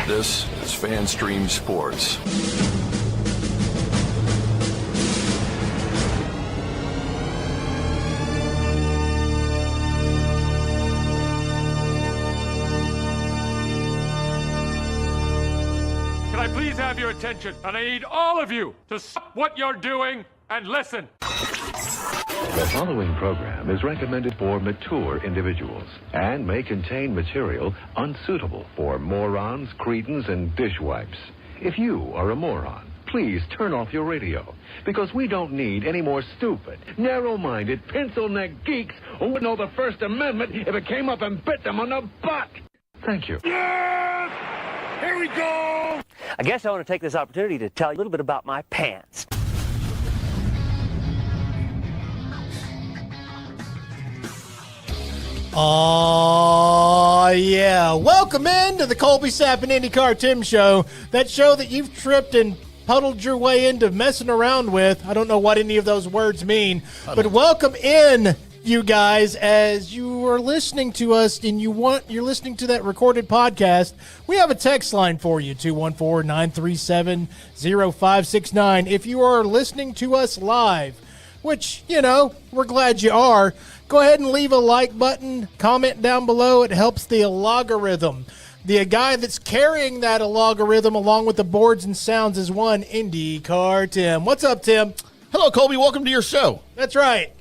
This is FanStream Sports. Can I please have your attention? And I need all of you to stop what you're doing and listen. The following program is recommended for mature individuals and may contain material unsuitable for morons, cretins, and dishwipes. If you are a moron, please turn off your radio, because we don't need any more stupid, narrow-minded, pencil-neck geeks who wouldn't know the First Amendment if it came up and bit them on the butt. Thank you. Yes! Here we go! I guess I want to take this opportunity to tell you a little bit about my pants. Oh, yeah. Welcome into the Colby Sapp IndyCarTim Show. That show that you've tripped and puddled your way into messing around with. I don't know what any of those words mean. But welcome in, you guys, as you are listening to us and you're listening to that recorded podcast. We have a text line for you, 214-937-0569. If you are listening to us live, which, we're glad you are, go ahead and leave a like button, comment down below. It helps the algorithm. The guy that's carrying that algorithm along with the boards and sounds is one IndyCarTim. What's up, Tim? Hello, Colby. Welcome to your show. That's right.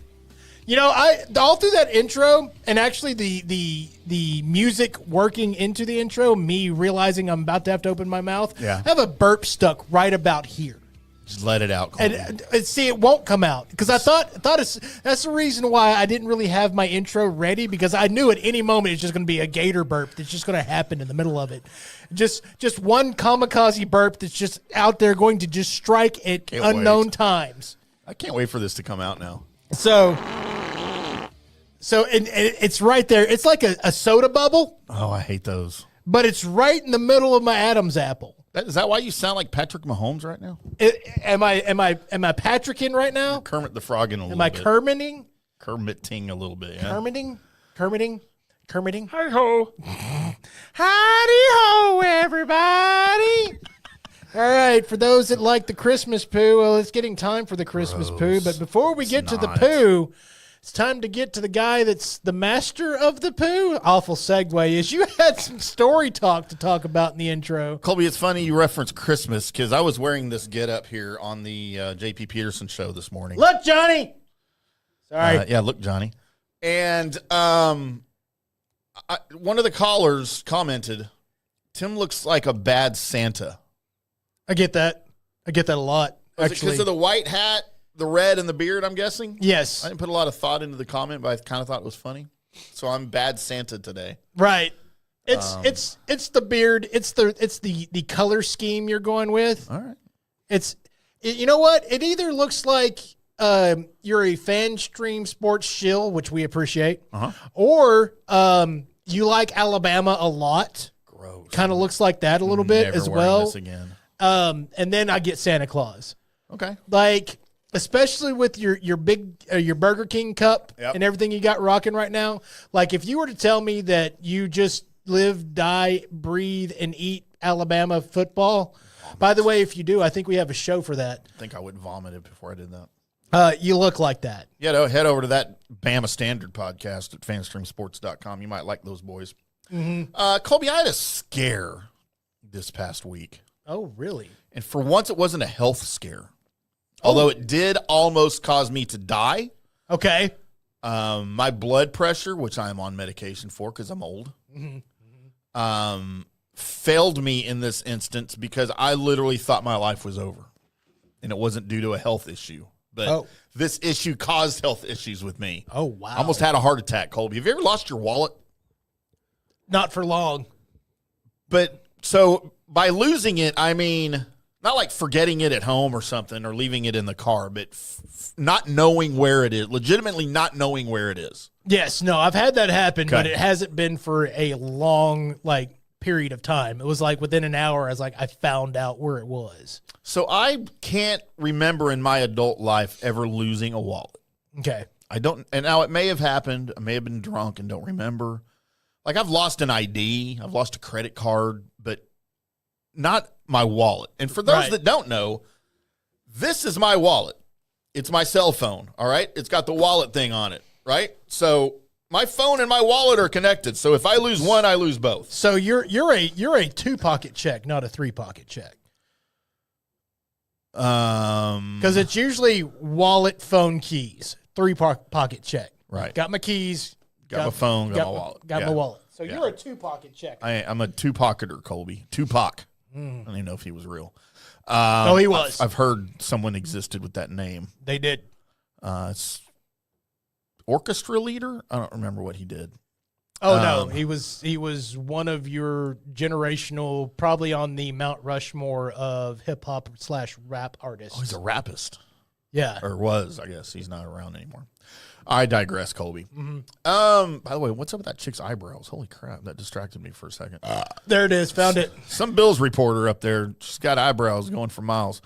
I all through that intro, and actually the music working into the intro, me realizing I'm about to have to open my mouth, Yeah. I have a burp stuck right about here. Just let it out, Colby. And see, it won't come out because I thought that's the reason why I didn't really have my intro ready, because I knew at any moment it's just going to be a gator burp that's just going to happen in the middle of it. Just one kamikaze burp that's just out there going to just strike at Can't unknown wait. times. I can't wait for this to come out now. So it's right there. It's like a soda bubble, Oh, I hate those. but it's right in the middle of my Adam's apple. Is that why you sound like Patrick Mahomes right now? Am I Patricking right now? Kermit the Frog in a little Am I bit. Kermiting a little bit, yeah. Kermiting. Hi-ho. Howdy-ho, everybody. All right, for those that like the Christmas poo, well, it's getting time for the Christmas poo. But before we get to the poo, it's time to get to the guy that's the master of the poo. Awful segue is you had some story talk to talk about in the intro. Colby, it's funny you reference Christmas because I was wearing this get-up here on the J.P. Peterson show this morning. Look, Johnny. Sorry. Yeah, look, Johnny. And one of the callers commented, Tim looks like a bad Santa. I get that. I get that a lot, Was it actually. because of the white hat, the red, and the beard, I'm guessing? Yes. I didn't put a lot of thought into the comment, but I kind of thought it was funny. So I'm bad Santa today. Right. It's the beard. It's the color scheme you're going with. All right. You know what? It either looks like you're a FanStream Sports shill, which we appreciate, or you like Alabama a lot. Gross. Kind of looks like that a little bit Never as wearing well. this again. And then I get Santa Claus. Okay. Like, especially with your big your Burger King cup Yep. and everything you got rocking right now. Like, if you were to tell me that you just live, die, breathe, and eat Alabama football. By the way, if you do, I think we have a show for that. I think I would vomit it before I did that. You look like that. Yeah, head over to that Bama Standard podcast at fanstreamsports.com. You might like those boys. Colby, I had a scare this past week. Oh, really? And for once, it wasn't a health scare. Although it did almost cause me to die. Okay. My blood pressure, which I'm on medication for because I'm old, failed me in this instance because I literally thought my life was over. And it wasn't due to a health issue. But this issue caused health issues with me. Oh, wow. I almost had a heart attack, Colby. Have you ever lost your wallet? Not for long. But so by losing it, I mean, not like forgetting it at home or something or leaving it in the car, but not knowing where it is, legitimately not knowing where it is. Yes, no, I've had that happen, Okay. but it hasn't been for a long, period of time. It was within an hour, I found out where it was. So I can't remember in my adult life ever losing a wallet. Okay. I don't, and now it may have happened. I may have been drunk and don't remember. I've lost an ID. I've lost a credit card, but not my wallet. And for those Right. that don't know, this is my wallet. It's my cell phone, all right? It's got the wallet thing on it, right? So my phone and my wallet are connected. So if I lose one, I lose both. So you're a 2-pocket check, not a 3-pocket check. Because it's usually wallet, phone, keys, 3-pocket check. Right. Got my keys. Got my phone, got my wallet. Got Yeah. my wallet. So Yeah. you're a 2-pocket check. I'm a 2-pocketer, Colby. Tupac. I don't even know if he was real. Oh, he was. I've heard someone existed with that name. They did. It's orchestra leader. I don't remember what he did. Oh no, he was one of your generational, probably on the Mount Rushmore of hip hop / rap artists. Oh, he's a rapist, yeah. or was, I guess. He's not around anymore. I digress, Colby. By the way, what's up with that chick's eyebrows? Holy crap, that distracted me for a second. There it is. Found it. Some Bills reporter up there, she's got eyebrows going for miles.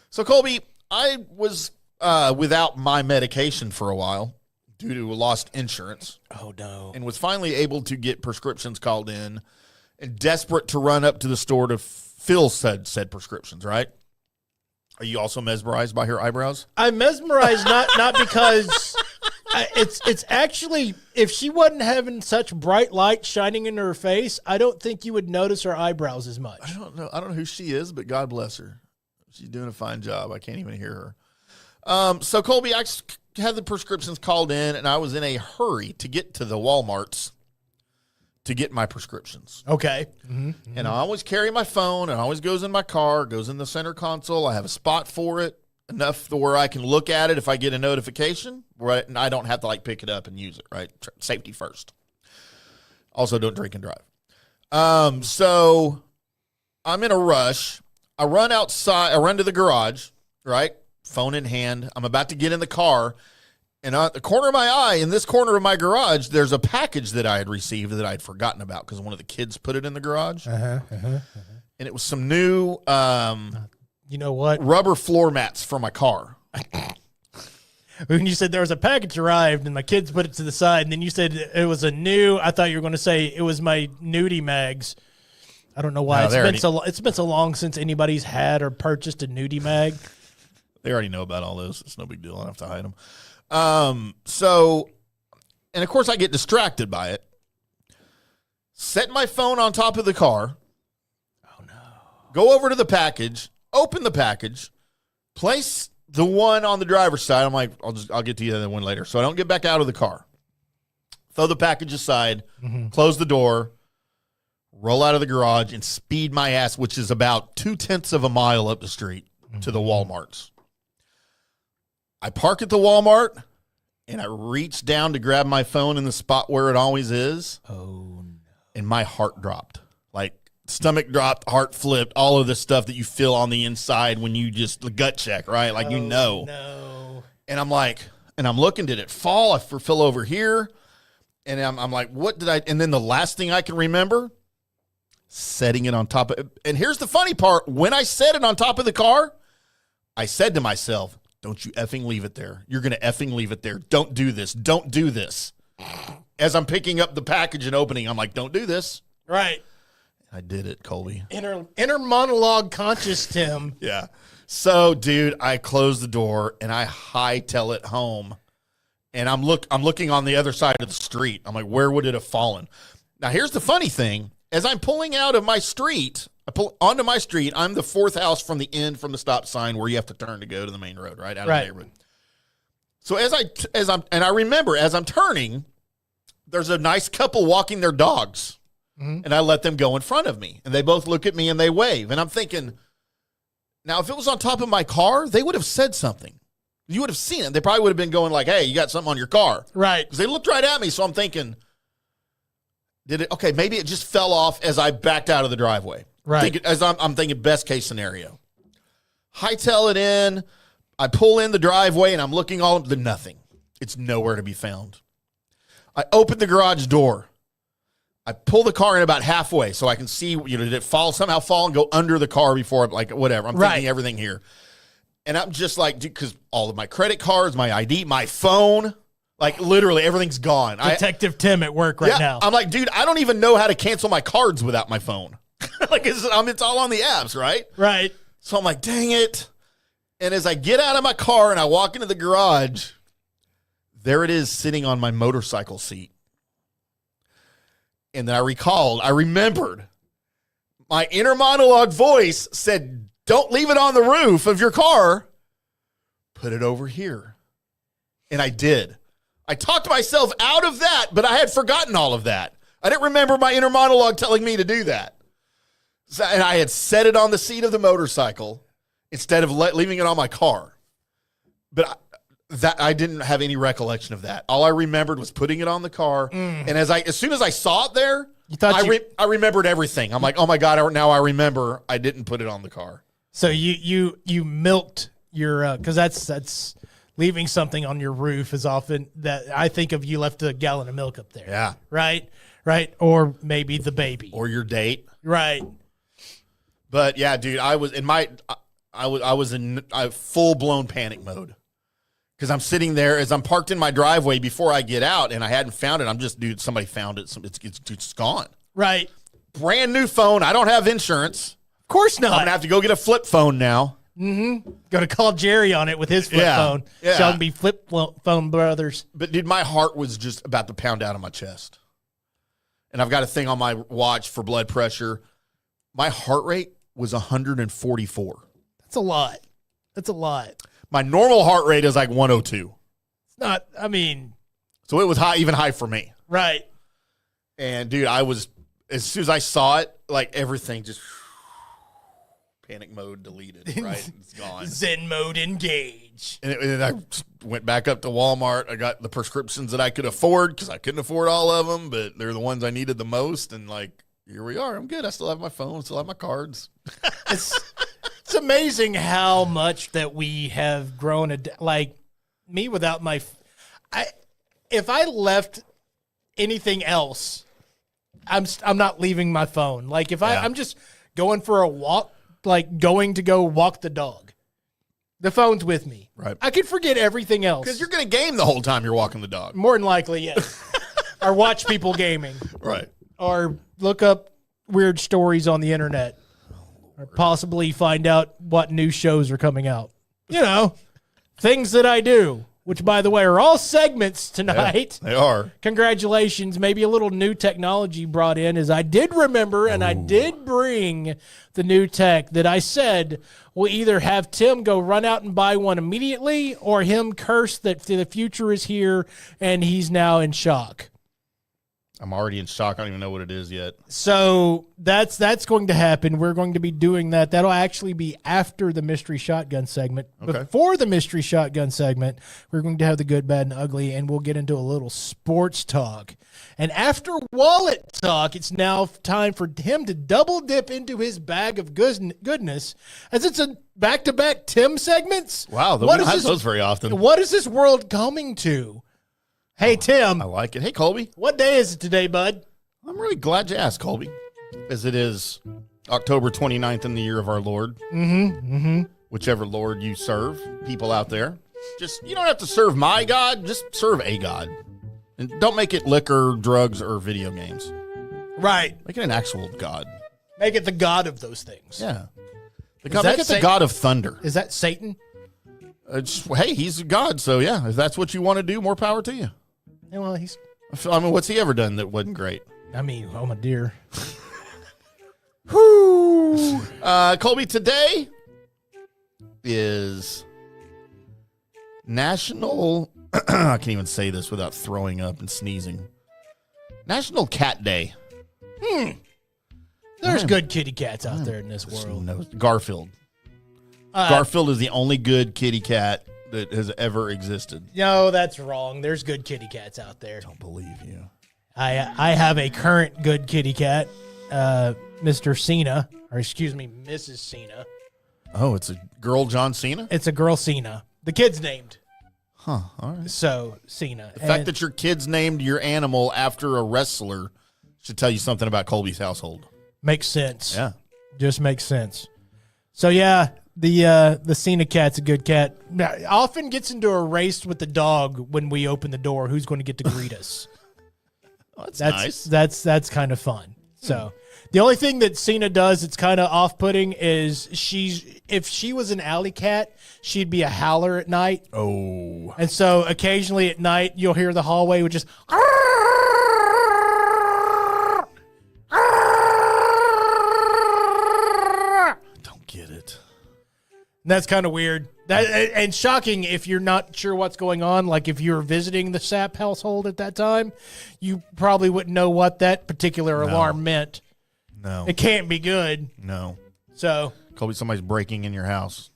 So, Colby, I was without my medication for a while due to lost insurance. Oh no. And was finally able to get prescriptions called in and desperate to run up to the store to fill said prescriptions, right? Are you also mesmerized by her eyebrows? I'm mesmerized not because it's actually, if she wasn't having such bright light shining in her face, I don't think you would notice her eyebrows as much. I don't know who she is, but God bless her. She's doing a fine job. I can't even hear her. So Colby, I had the prescriptions called in, and I was in a hurry to get to the Walmarts to get my prescriptions. Okay. And I always carry my phone. It always goes in my car, goes in the center console. I have a spot for it, enough to where I can look at it if I get a notification, right? And I don't have to pick it up and use it, right? Safety first. Also, don't drink and drive. So I'm in a rush. I run outside. I run to the garage, right? Phone in hand. I'm about to get in the car. And at the corner of my eye, in this corner of my garage, there's a package that I had received that I had forgotten about because one of the kids put it in the garage. And it was some new You know what? rubber floor mats for my car. When you said there was a package arrived and my kids put it to the side, and then you said it was a new, I thought you were going to say it was my nudie mags. I don't know why. No, It's been so long since anybody's had or purchased a nudie mag. They already know about all those. It's no big deal. I don't have to hide them. So, and of course I get distracted by it. Set my phone on top of the car. Oh no. Go over to the package, open the package, place the one on the driver's side. I'm like, I'll get to the other one later. So I don't get back out of the car. Throw the package aside, close the door, roll out of the garage, and speed my ass, which is about 0.2 of a mile up the street to the Walmarts. I park at the Walmart, and I reach down to grab my phone in the spot where it always is. Oh, no. And my heart dropped. Like, stomach dropped, heart flipped, all of this stuff that you feel on the inside when you just the gut check, right? Like, you know. No. And I'm like, and I'm looking, did it fall? I fell over here. And I'm like, what did I? And then the last thing I can remember, setting it on top of, and here's the funny part. When I set it on top of the car, I said to myself, don't you effing leave it there. You're going to effing leave it there. Don't do this. Don't do this. As I'm picking up the package and opening, I'm like, don't do this. Right. I did it, Colby. Inner monologue conscious Tim. Yeah. So, dude, I close the door and I hightail it home. And I'm looking on the other side of the street. I'm like, where would it have fallen? Now, here's the funny thing. As I'm pulling out of my street, I pull onto my street. I'm the fourth house from the end from the stop sign where you have to turn to go to the main road, right? Out of the neighborhood. So I remember as I'm turning, there's a nice couple walking their dogs. And I let them go in front of me. And they both look at me and they wave. And I'm thinking, now if it was on top of my car, they would have said something. You would have seen it. They probably would have been going like, hey, you got something on your car. Right. Because they looked right at me. So I'm thinking, okay, maybe it just fell off as I backed out of the driveway. Right. I'm thinking best case scenario. Hightail it in. I pull in the driveway and I'm looking all the nothing. It's nowhere to be found. I open the garage door. I pull the car in about halfway so I can see, did it somehow fall and go under the car before, like, whatever. I'm thinking everything here. And I'm just like, dude, because all of my credit cards, my ID, my phone, like literally everything's gone. Detective Tim at work right now. I'm like, dude, I don't even know how to cancel my cards without my phone. Like it's all on the apps, right? Right. So I'm like, dang it. And as I get out of my car and I walk into the garage, there it is sitting on my motorcycle seat. And then I remembered my inner monologue voice said, don't leave it on the roof of your car. Put it over here. And I did. I talked myself out of that, but I had forgotten all of that. I didn't remember my inner monologue telling me to do that. So, and I had set it on the seat of the motorcycle instead of leaving it on my car. But I didn't have any recollection of that. All I remembered was putting it on the car. And as soon as I saw it there, I remembered everything. I'm like, oh my God, now I remember I didn't put it on the car. So you milked your, because that's leaving something on your roof is often that I think of you left a gallon of milk up there. Yeah. Right. Or maybe the baby. Or your date. Right. But yeah, dude, I was in full blown panic mode. Because I'm sitting there as I'm parked in my driveway before I get out, and I hadn't found it. Dude, somebody found it. It's gone. Right. Brand new phone. I don't have insurance. Of course not. I'm going to have to go get a flip phone now. Mm-hmm. Got to call Jerry on it with his flip phone. Yeah. Shall be flip phone brothers. But, dude, my heart was just about to pound out of my chest. And I've got a thing on my watch for blood pressure. My heart rate was 144. That's a lot. That's a lot. My normal heart rate is like 102. It's not, I mean. So it was even high for me. Right. And, dude, as soon as I saw it, like everything just panic mode deleted, right? It's gone. Zen mode engage. And I went back up to Walmart. I got the prescriptions that I could afford because I couldn't afford all of them, but they're the ones I needed the most. And, like, here we are. I'm good. I still have my phone, still have my cards. It's amazing how much that we have grown. Like me without my, if I left anything else, I'm not leaving my phone. Like if I'm just going for a walk, like going to go walk the dog, the phone's with me. Right. I could forget everything else Because you're going to game the whole time you're walking the dog. More than likely, yes. Or watch people gaming. Right. Or look up weird stories on the internet. Or possibly find out what new shows are coming out. You know, things that I do, which, by the way, are all segments tonight. Yeah, they are. Congratulations. Maybe a little new technology brought in, as I did remember, and I did bring the new tech that I said will either have Tim go run out and buy one immediately or him curse that the future is here and he's now in shock. I'm already in shock. I don't even know what it is yet. So that's going to happen. We're going to be doing that. That'll actually be after the mystery shotgun segment. Okay. Before the mystery shotgun segment, we're going to have the good, bad, and ugly, and we'll get into a little sports talk. And after wallet talk, it's now time for him to double dip into his bag of goodness, as it's a back-to-back Tim segments. Wow, we don't have those very often. What is this world coming to? Hey, Tim. I like it. Hey, Colby. What day is it today, bud? I'm really glad you asked, Colby, as it is October 29th in the year of our Lord. Whichever Lord you serve, people out there. You don't have to serve my God, just serve a God. And don't make it liquor, drugs, or video games. Right. Make it an actual God. Make it the God of those things. Yeah. Make that it the God of thunder. Is that Satan? Hey, he's a God, so yeah, if that's what you want to do, more power to you. Yeah, well, I mean, what's he ever done that wasn't great? I mean, oh my dear. Whoo! Colby, today is National, I can't even say this without throwing up and sneezing. National Cat Day. There's good kitty cats out there in this world. Garfield. Garfield is the only good kitty cat that has ever existed. No, that's wrong. There's good kitty cats out there. Don't believe you. I have a current good kitty cat, Mr. Cena, or excuse me, Mrs. Cena. Oh, it's a girl, John Cena? It's a girl, Cena. The kid's named. Huh, all right. So, Cena. The fact that your kid's named your animal after a wrestler should tell you something about Colby's household. Makes sense. Yeah. Just makes sense. So, yeah, the Cena cat's a good cat. Now, often gets into a race with the dog when we open the door. Who's going to get to greet us? Oh, that's nice. That's kind of fun. So the only thing that Cena does that's kind of off-putting is if she was an alley cat, she'd be a howler at night. Oh. And so occasionally at night you'll hear the hallway with just Don't get it. and that's kind of weird. And shocking if you're not sure what's going on. Like if you were visiting the Sapp household at that time, you probably wouldn't know what that particular alarm meant. No. It can't be good. No. So Colby, somebody's breaking in your house,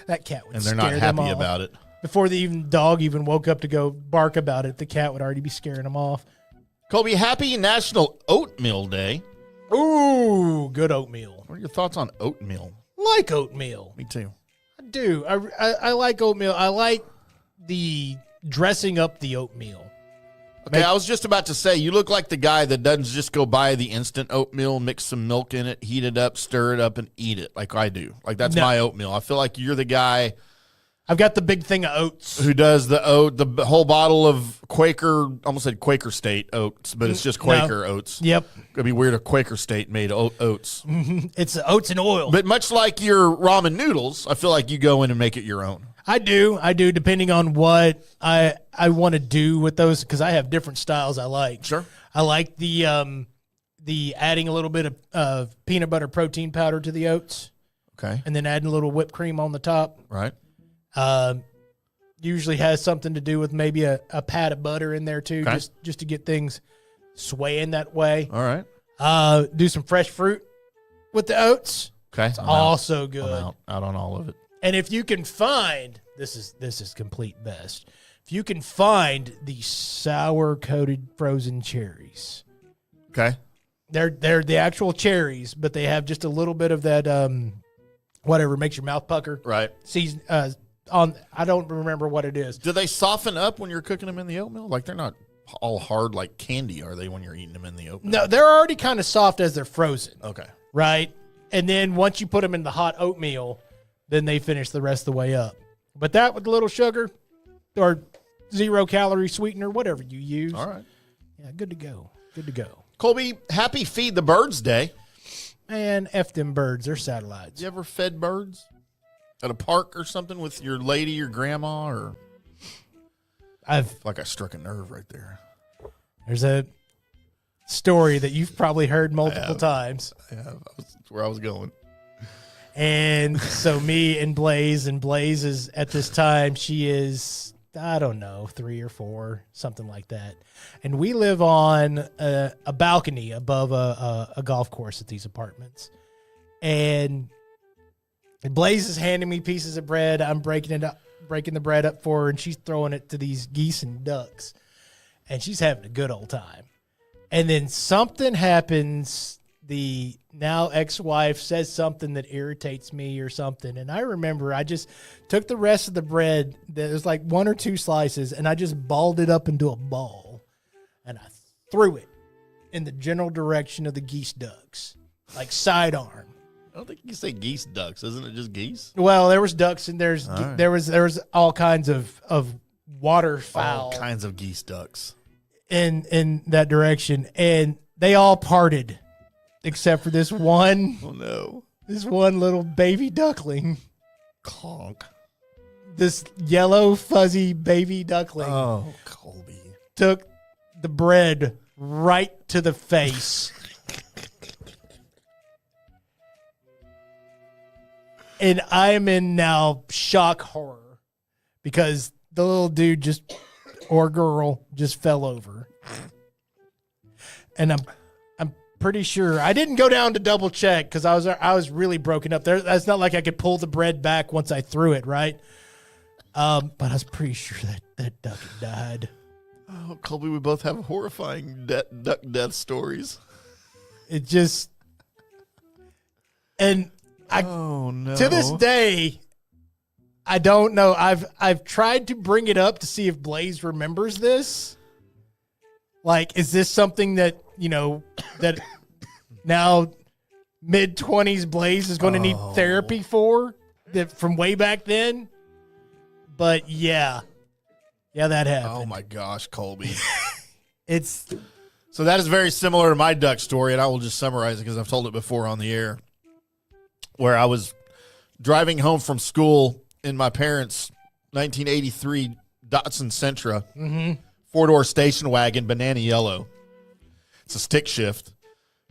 that cat would and they're scare not them happy off. about it. Before the dog even woke up to go bark about it, the cat would already be scaring them off. Colby, happy National Oatmeal Day. Ooh, good oatmeal. What are your thoughts on oatmeal? Like oatmeal. Me too. I do. I like oatmeal. I like the dressing up the oatmeal. Okay, I was just about to say, you look like the guy that doesn't just go buy the instant oatmeal, mix some milk in it, heat it up, stir it up, and eat it like I do. Like, that's No. my oatmeal. I feel like you're the guy I've got the big thing of oats. who does the whole bottle of Quaker, almost said Quaker State oats, but it's just Quaker oats. Yep. It'd be weird if Quaker State made oats. It's oats and oil. But much like your ramen noodles, I feel like you go in and make it your own. I do, depending on what I want to do with those, because I have different styles I like. Sure. I like the adding a little bit of peanut butter protein powder to the oats, Okay. and then adding a little whipped cream on the top. Right. Usually has something to do with maybe a pat of butter in there too, Okay. just to get things swaying that way. All right. Do some fresh fruit with the oats. Okay. It's also good. I'm out on all of it. And if you can find this is complete best. If you can find the sour coated frozen cherries, Okay. they're the actual cherries, but they have just a little bit of that whatever makes your mouth pucker. Right. Season on I don't remember what it is. Do they soften up when you're cooking them in the oatmeal? Like, they're not all hard like candy, are they, when you're eating them in the oatmeal? No, they're already kind of soft as they're frozen, Okay. right? And then once you put them in the hot oatmeal, then they finish the rest of the way up. But that with a little sugar or 0-calorie sweetener, whatever you use. All right. Yeah, good to go. Good to go. Colby, happy Feed the Birds Day. Man, F them birds. They're satellites. You ever fed birds at a park or something with your lady, your grandma, or? I feel like I struck a nerve right there. There's a story that you've probably heard multiple times. Yeah, that's where I was going. And so me and Blaze is at this time, she is, I don't know, 3 or 4, something like that. And we live on a balcony above a golf course at these apartments. And Blaze is handing me pieces of bread. I'm breaking the bread up for her, and she's throwing it to these geese and ducks. And she's having a good old time. And then something happens. The now ex-wife says something that irritates me or something. And I remember I just took the rest of the bread, there was like 1 or 2 slices, and I just balled it up into a ball. And I threw it in the general direction of the geese ducks, like sidearm. I don't think you say geese ducks. Isn't it just geese? Well, there was ducks and there was all kinds of waterfowl. All kinds of geese ducks. In that direction. And they all parted. Except for this one. Oh, no. This one little baby duckling. Conk. This yellow, fuzzy baby duckling. Oh, Colby. Took the bread right to the face. And I'm in now shock horror. Because the little dude or girl just fell over. And I'm pretty sure I didn't go down to double check because I was really broken up there. That's not like I could pull the bread back once I threw it, right? But I was pretty sure that duck had died. Oh, Colby, we both have horrifying duck death stories. It just, and oh no! To this day, I don't know. I've tried to bring it up to see if Blaze remembers this. Like, is this something that, that now mid-20s Blaze is going to need therapy for that from way back then? But yeah, that happened. Oh my gosh, Colby. It's So that is very similar to my duck story, and I will just summarize it because I've told it before on the air, where I was driving home from school in my parents' 1983 Datsun Sentra, four-door station wagon, banana yellow. It's a stick shift.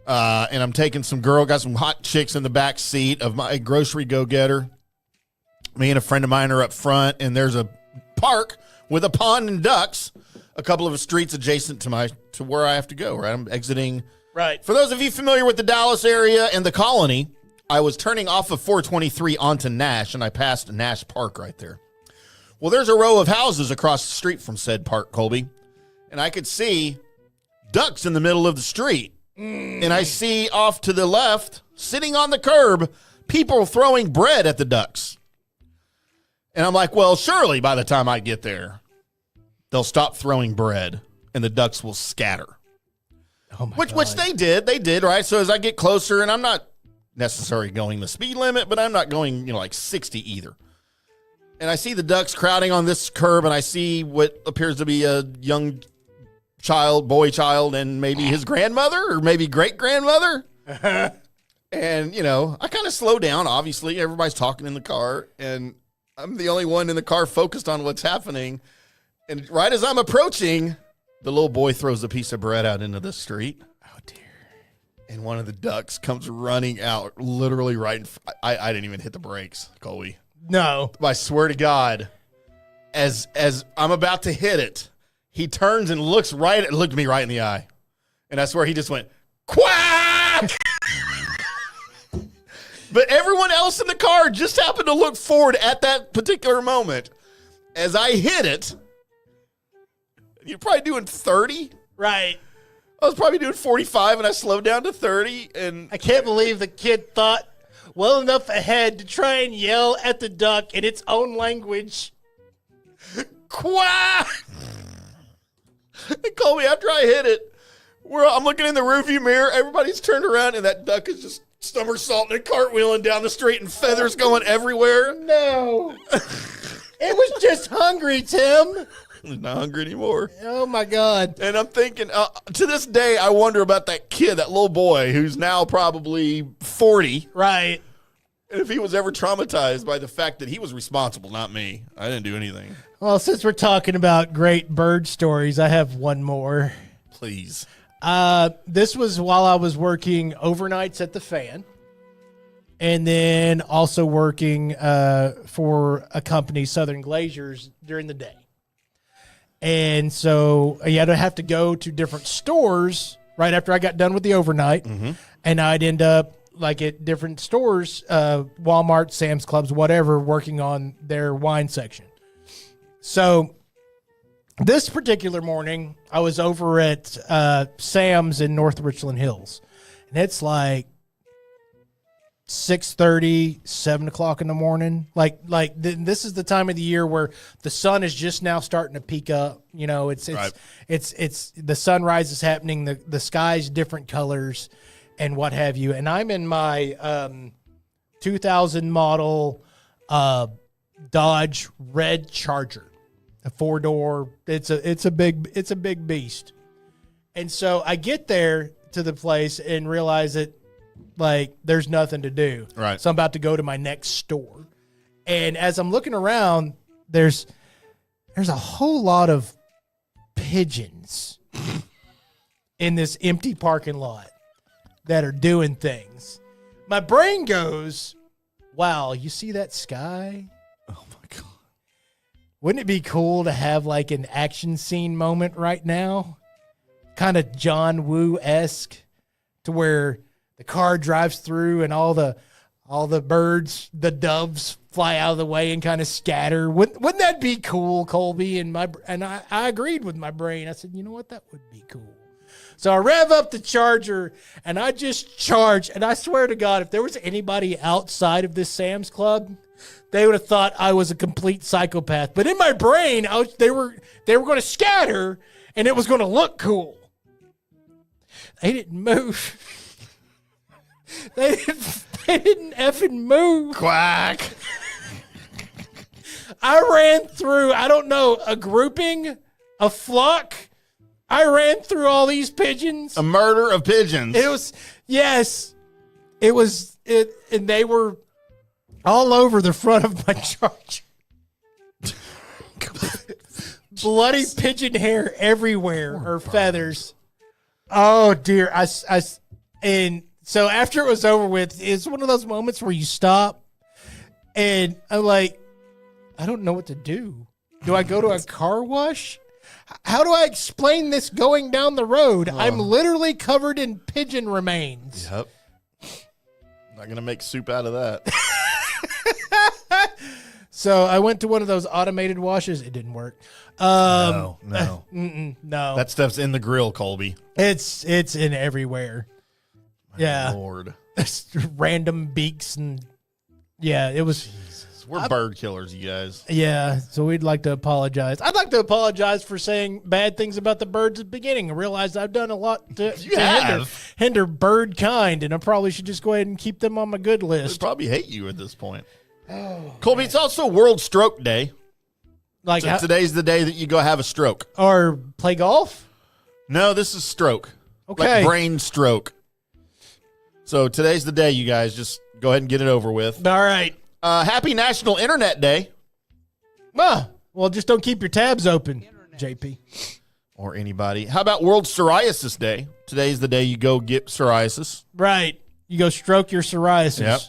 And I'm taking got some hot chicks in the back seat of my grocery go-getter. Me and a friend of mine are up front, and there's a park with a pond and ducks, a couple of streets adjacent to where I have to go, right? I'm exiting. Right. For those of you familiar with the Dallas area and the Colony, I was turning off of 423 onto Nash, and I passed Nash Park right there. Well, there's a row of houses across the street from said park, Colby, and I could see ducks in the middle of the street. And I see off to the left, sitting on the curb, people throwing bread at the ducks. And I'm like, well, surely by the time I get there, they'll stop throwing bread and the ducks will scatter. Oh my God. Which they did, right? So as I get closer, and I'm not necessarily going the speed limit, but I'm not going, like 60 either. And I see the ducks crowding on this curb, and I see what appears to be a young boy child, and maybe his grandmother or maybe great-grandmother. And, I kind of slow down. Obviously, everybody's talking in the car, and I'm the only one in the car focused on what's happening. And right as I'm approaching, the little boy throws a piece of bread out into the street. Oh, dear. And one of the ducks comes running out, literally right in I didn't even hit the brakes, Colby. No. I swear to God, as I'm about to hit it, he turns and looked me right in the eye. And I swear he just went, quack! But everyone else in the car just happened to look forward at that particular moment. As I hit it, you're probably doing 30. Right. I was probably doing 45, and I slowed down to 30. And I can't believe the kid thought well enough ahead to try and yell at the duck in its own language. Quack! They called me after I hit it. I'm looking in the rearview mirror. Everybody's turned around, and that duck is just somersaulting and cartwheeling down the street, and feathers going everywhere. No. It was just hungry, Tim. It's not hungry anymore. Oh, my God. And I'm thinking, to this day, I wonder about that kid, that little boy, who's now probably 40. Right. And if he was ever traumatized by the fact that he was responsible, not me. I didn't do anything. Well, since we're talking about great bird stories, I have one more. Please. This was while I was working overnights at the Fan, and then also working for a company, Southern Glaziers, during the day. And so you had to have to go to different stores right after I got done with the overnight, and I'd end up like at different stores, Walmart, Sam's Clubs, whatever, working on their wine section. So this particular morning, I was over at Sam's in North Richland Hills, and it's like 6:30, 7 o'clock in the morning. This is the time of the year where the sun is just now starting to peak up. It's Right. it's the sunrise is happening. The sky's different colors and what have you. And I'm in my 2000 model Dodge Red Charger, a 4-door. It's a big beast. And so I get there to the place and realize that there's nothing to do. Right. So I'm about to go to my next store. And as I'm looking around, there's a whole lot of pigeons in this empty parking lot that are doing things. My brain goes, wow, you see that sky? Oh, my God. Wouldn't it be cool to have an action scene moment right now? Kind of John Woo-esque, to where the car drives through and all the birds, the doves, fly out of the way and kind of scatter. Wouldn't that be cool, Colby? And I agreed with my brain. I said, you know what? That would be cool. So I rev up the Charger, and I just charge. And I swear to God, if there was anybody outside of this Sam's Club, they would have thought I was a complete psychopath. But in my brain, they were going to scatter, and it was going to look cool. They didn't move. They didn't effing move. Quack. I ran through, I don't know, a grouping, a flock. I ran through all these pigeons. A murder of pigeons. It was, yes. It was, and they were all over the front of my Charger. Bloody pigeon hair everywhere, or feathers. Oh, dear. And so after it was over with, it's one of those moments where you stop, and I'm like, I don't know what to do. Do I go to a car wash? How do I explain this going down the road? I'm literally covered in pigeon remains. Yep. Not going to make soup out of that. So I went to one of those automated washes. It didn't work. No. No. That stuff's in the grill, Colby. It's in everywhere. Yeah. Lord. Random beaks and it was. We're bird killers, you guys. Yeah, so we'd like to apologize. I'd like to apologize for saying bad things about the birds at the beginning. I realized I've done a lot to hinder bird kind, and I probably should just go ahead and keep them on my good They list. probably hate you at this point. Colby, it's also World Stroke Day. Like So today's the day that you go have a stroke. or play golf? No, this is stroke. Okay. Like brain stroke. So today's the day, you guys. Just go ahead and get it over with. All right. Happy National Internet Day. Well, just don't keep your tabs open, JP. Or anybody. How about World Psoriasis Day? Today's the day you go get psoriasis. Right. You go stroke your psoriasis.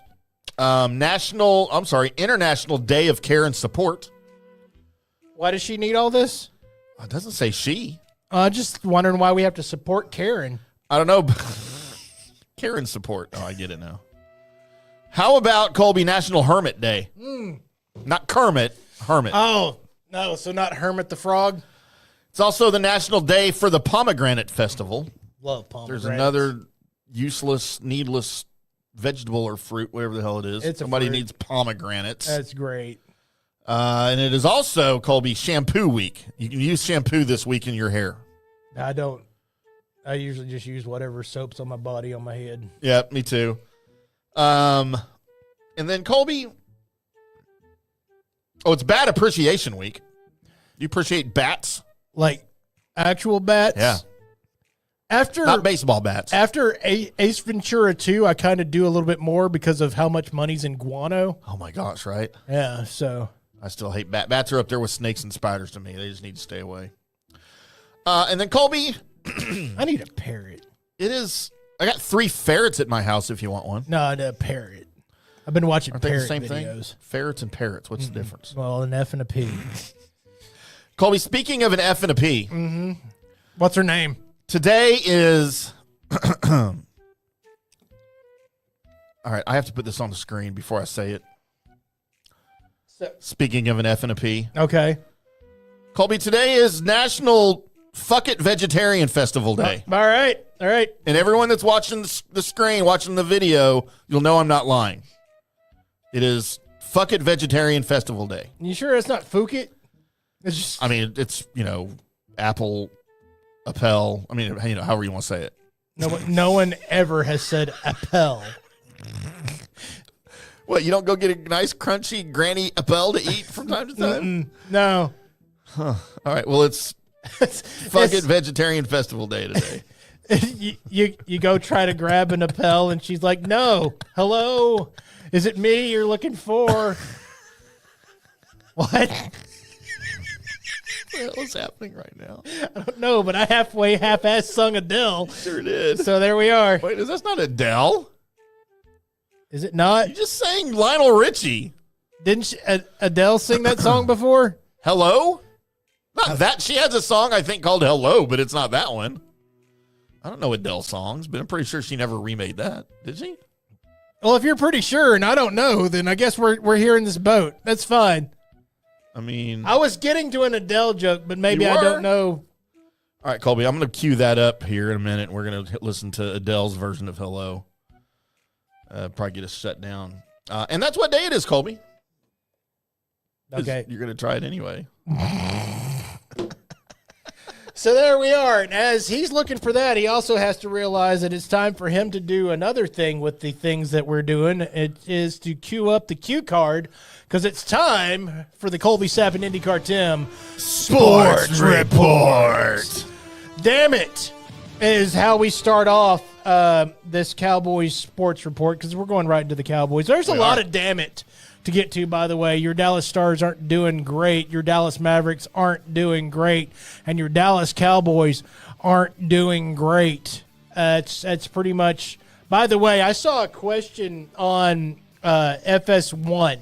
Yep. International Day of Care and Support. Why does she need all this? It doesn't say she. Just wondering why we have to support Karen. I don't know. Karen support. Oh, I get it now. How about Colby National Hermit Day? Not Kermit, Hermit. Oh, no. So not Hermit the Frog? It's also the National Day for the Pomegranate Festival. Love pomegranates. There's another useless, needless vegetable or fruit, whatever the hell it is. Somebody needs pomegranates. That's great. And it is also, Colby, Shampoo Week. You can use shampoo this week in your hair. I don't. I usually just use whatever soap's on my body on my head. Yeah, me too. And then Colby, it's Bat Appreciation Week. You appreciate bats? Like actual bats? Yeah. Not baseball bats. After Ace Ventura 2, I kind of do a little bit more because of how much money's in guano. Oh my gosh, right? Yeah, so. I still hate bats. Bats are up there with snakes and spiders to me. They just need to stay away. And then Colby. I need a parrot. I got 3 ferrets at my house if you want one. No, a parrot. I've been watching Aren't they parrot the same videos. thing? Ferrets and parrots. What's the difference? Well, an F and a P. Colby, speaking of an F and a P. What's her name? Today is... All right, I have to put this on the screen before I say it. Speaking of an F and a P. Okay. Colby, today is National Fuck It Vegetarian Festival Day. All right. And everyone that's watching the screen, watching the video, you'll know I'm not lying. It is Fuck It Vegetarian Festival Day. You sure it's not Fook It? It's just... I mean, it's, Apple, Appel. I mean, however you want to say it. No one ever has said Appel. What, you don't go get a nice, crunchy Granny Appel to eat from time to time? No. Huh. All right, well, it's Fuck It Vegetarian Festival Day today. You go try to grab an Appel, and she's like, no. Hello? Is it me you're looking for? What? What the hell is happening right now? I don't know, but I half-ass sung Adele. Sure did. So there we are. Wait, that's not Adele? Is it not? You just sang Lionel Richie. Didn't Adele sing that song before? Hello? Not that. She has a song, I think, called Hello, but it's not that one. I don't know Adele songs, but I'm pretty sure she never remade that. Did she? Well, if you're pretty sure and I don't know, then I guess we're here in this boat. That's fine. I mean... I was getting to an Adele joke, but maybe I don't know. All right, Colby, I'm going to cue that up here in a minute. We're going to listen to Adele's version of Hello. Probably get us shut down. And that's what day it is, Colby. Okay. You're going to try it anyway. So there we are. And as he's looking for that, he also has to realize that it's time for him to do another thing with the things that we're doing. It is to cue up the cue card because it's time for the Colby Sapp IndyCarTim Sports Report. Damn it is how we start off this Cowboys sports report because we're going right into the Cowboys. There's a lot of damn it to get to, by the way. Your Dallas Stars aren't doing great. Your Dallas Mavericks aren't doing great. And your Dallas Cowboys aren't doing great. That's pretty much. By the way, I saw a question on FS1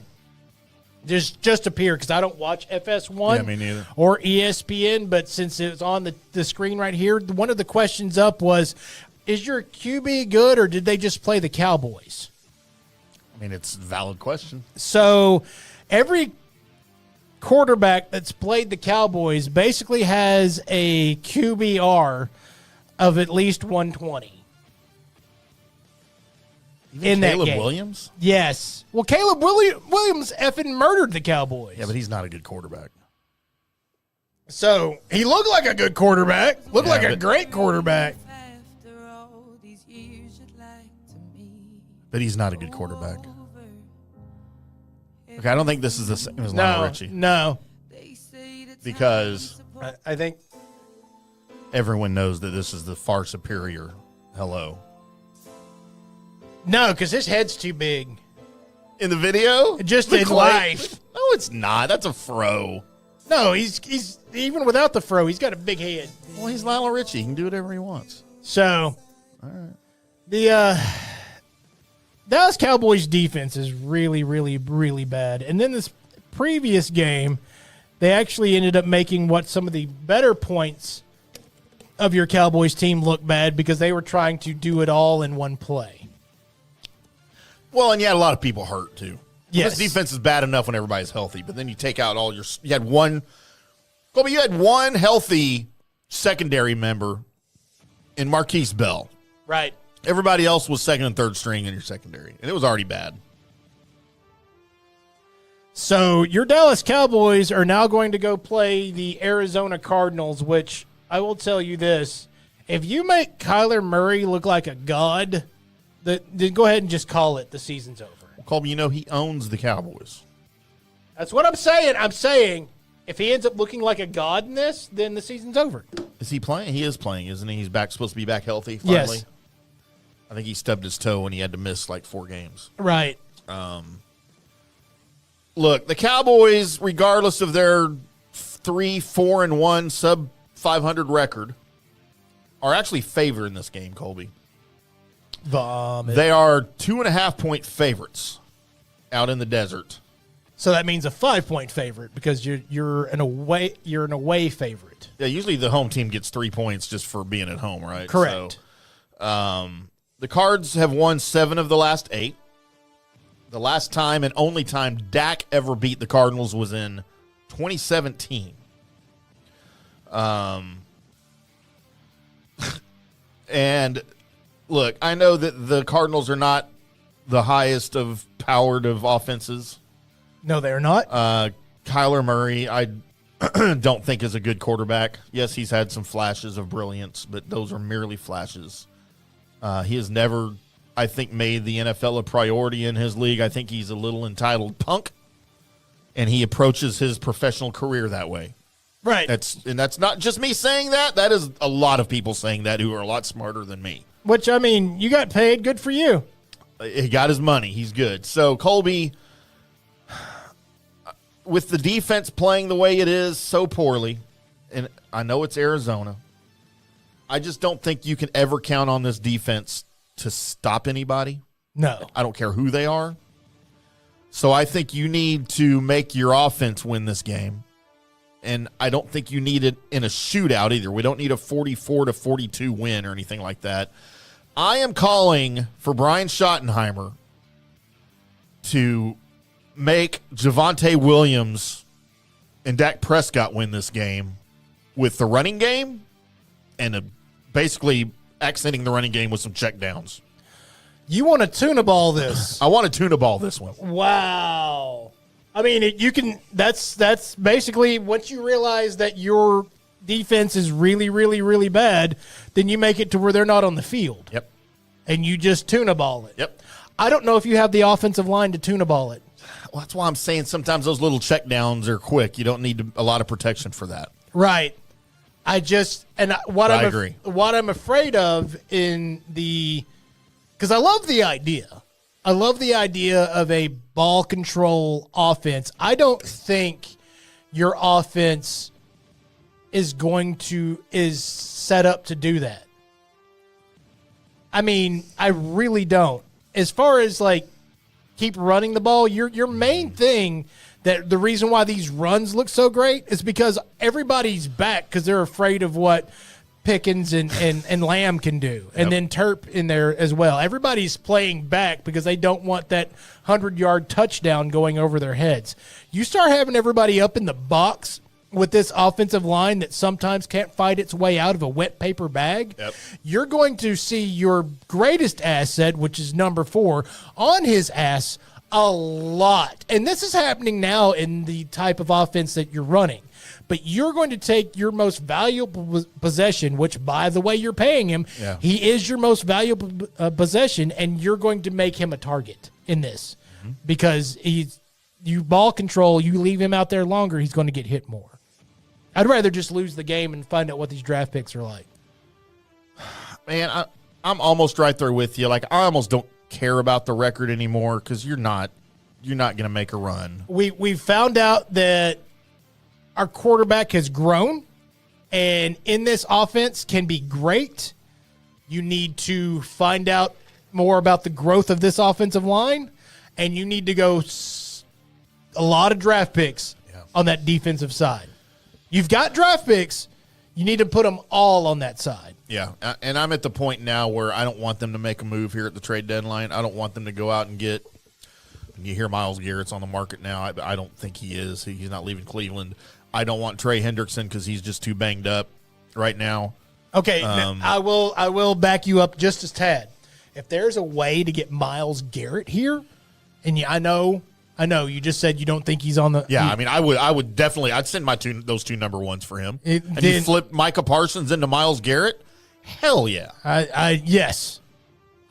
just appear because I don't watch FS1 Yeah, me neither. or ESPN, but since it was on the screen right here, one of the questions up was, is your QB good or did they just play the Cowboys? I mean, it's a valid question. So every quarterback that's played the Cowboys basically has a QBR of at least 120. In that Caleb game. Williams? Yes. Well, Caleb Williams effing murdered the Cowboys. Yeah, but he's not a good quarterback. So he looked like a good quarterback. Looked Yeah, like a but- great quarterback. But he's not a good quarterback. Okay, I don't think this is the same as Lionel Richie. No. Because I think everyone knows that this is the far superior hello. no, because his head's too big. In the video? Just The in clay- life. No, it's not. That's a fro. No, he's even without the fro, he's got a big head. Well, he's Lionel Richie. He can do whatever he wants. So the Dallas Cowboys defense is really, really, really bad. And then this previous game, they actually ended up making what some of the better points of your Cowboys team look bad because they were trying to do it all in one play. Well, and you had a lot of people hurt, too. Yes. This defense is bad enough when everybody's healthy, but then you take out all your – you had one – Colby, you had one healthy secondary member in Marquise Bell. Right. Everybody else was second and third string in your secondary, and it was already bad. So your Dallas Cowboys are now going to go play the Arizona Cardinals, which I will tell you this. If you make Kyler Murray look like a god, then go ahead and just call it. The season's over. Colby, you know he owns the Cowboys. That's what I'm saying. I'm saying if he ends up looking like a god in this, then the season's over. Is he playing? He is playing, isn't he? He's supposed to be back healthy finally. Yes. I think he stubbed his toe and he had to miss like 4 games. Right. Look, the Cowboys, regardless of their 3-4-1 sub 500 record, are actually favored in this game, Colby. Vomit. They are 2.5-point favorites out in the desert. So that means a 5-point favorite because you're an away favorite. Yeah, usually the home team gets 3 points just for being at home, right? Correct. So, the Cards have won 7 of the last 8. The last time and only time Dak ever beat the Cardinals was in 2017. And look, I know that the Cardinals are not the highest of powered of offenses. No, they're not. Kyler Murray, I don't think is a good quarterback. Yes, he's had some flashes of brilliance, but those are merely flashes. He has never, I think, made the NFL a priority in his league. I think he's a little entitled punk, and he approaches his professional career that way. Right. That's not just me saying that. That is a lot of people saying that who are a lot smarter than me. Which, I mean, you got paid. Good for you. He got his money. He's good. So, Colby, with the defense playing the way it is so poorly, and I know it's Arizona, I just don't think you can ever count on this defense to stop anybody. No. I don't care who they are. So I think you need to make your offense win this game. And I don't think you need it in a shootout either. We don't need a 44-42 win or anything like that. I am calling for Brian Schottenheimer to make Javonte Williams and Dak Prescott win this game with the running game and basically accenting the running game with some checkdowns. You want to tuna ball this? I want to tuna ball this one. Wow. I mean, you can. That's basically once you realize that your defense is really, really, really bad, then you make it to where they're not on the field. Yep. And you just tuna ball it. Yep. I don't know if you have the offensive line to tuna ball it. Well, that's why I'm saying sometimes those little checkdowns are quick. You don't need a lot of protection for that. Right. What I agree. What I'm afraid of because I love the idea. I love the idea of a ball control offense. I don't think your offense is set up to do that. I mean, I really don't. As far as keep running the ball, your main thing, that the reason why these runs look so great is because everybody's back because they're afraid of what Pickens and Lamb can do. And then Terp in there as well. Everybody's playing back because they don't want that 100-yard touchdown going over their heads. You start having everybody up in the box with this offensive line that sometimes can't fight its way out of a wet paper bag, you're going to see your greatest asset, which is number 4, on his ass a lot. And this is happening now in the type of offense that you're running. But you're going to take your most valuable possession, which, by the way, you're paying him. Yeah. He is your most valuable possession, and you're going to make him a target in this because you ball control, you leave him out there longer, he's going to get hit more. I'd rather just lose the game and find out what these draft picks are like. Man, I'm almost right there with you. I almost don't care about the record anymore because you're not going to make a run. We found out that our quarterback has grown, and in this offense can be great. You need to find out more about the growth of this offensive line, and you need to go a lot of draft picks on that defensive side. You've got draft picks. You need to put them all on that side. Yeah, and I'm at the point now where I don't want them to make a move here at the trade deadline. I don't want them to go out and get – you hear Myles Garrett's on the market now. I don't think he is. He's not leaving Cleveland. I don't want Trey Hendrickson because he's just too banged up right now. Okay, I will back you up just as tad. If there's a way to get Myles Garrett here, and I know you just said you don't think he's on the. Yeah, I would definitely. I'd send those two number ones for him. You flip Micah Parsons into Myles Garrett. Hell yeah. Yes.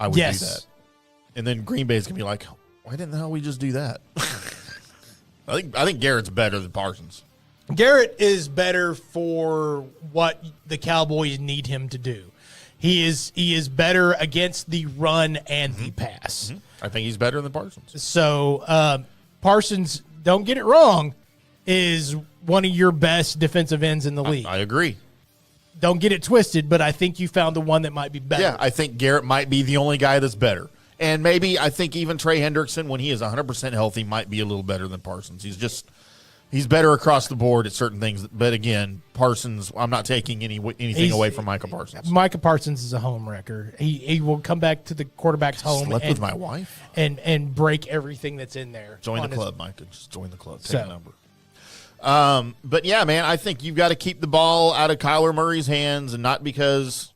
I would do that. And then Green Bay's gonna be like, why didn't the hell we just do that? I think Garrett's better than Parsons. Garrett is better for what the Cowboys need him to do. He is better against the run and the pass. I think he's better than Parsons. So Parsons, don't get it wrong, is one of your best defensive ends in the league. I agree. Don't get it twisted, but I think you found the one that might be better. Yeah, I think Garrett might be the only guy that's better. And maybe I think even Trey Hendrickson, when he is 100% healthy, might be a little better than Parsons. He's better across the board at certain things. But again, Parsons, I'm not taking anything away from Micah Parsons. Micah Parsons is a home wrecker. He will come back to the quarterback's home. Slept with my wife and break everything that's in there. Join the club, Micah. Just join the club. Take a number. But yeah, man, I think you've got to keep the ball out of Kyler Murray's hands, and not because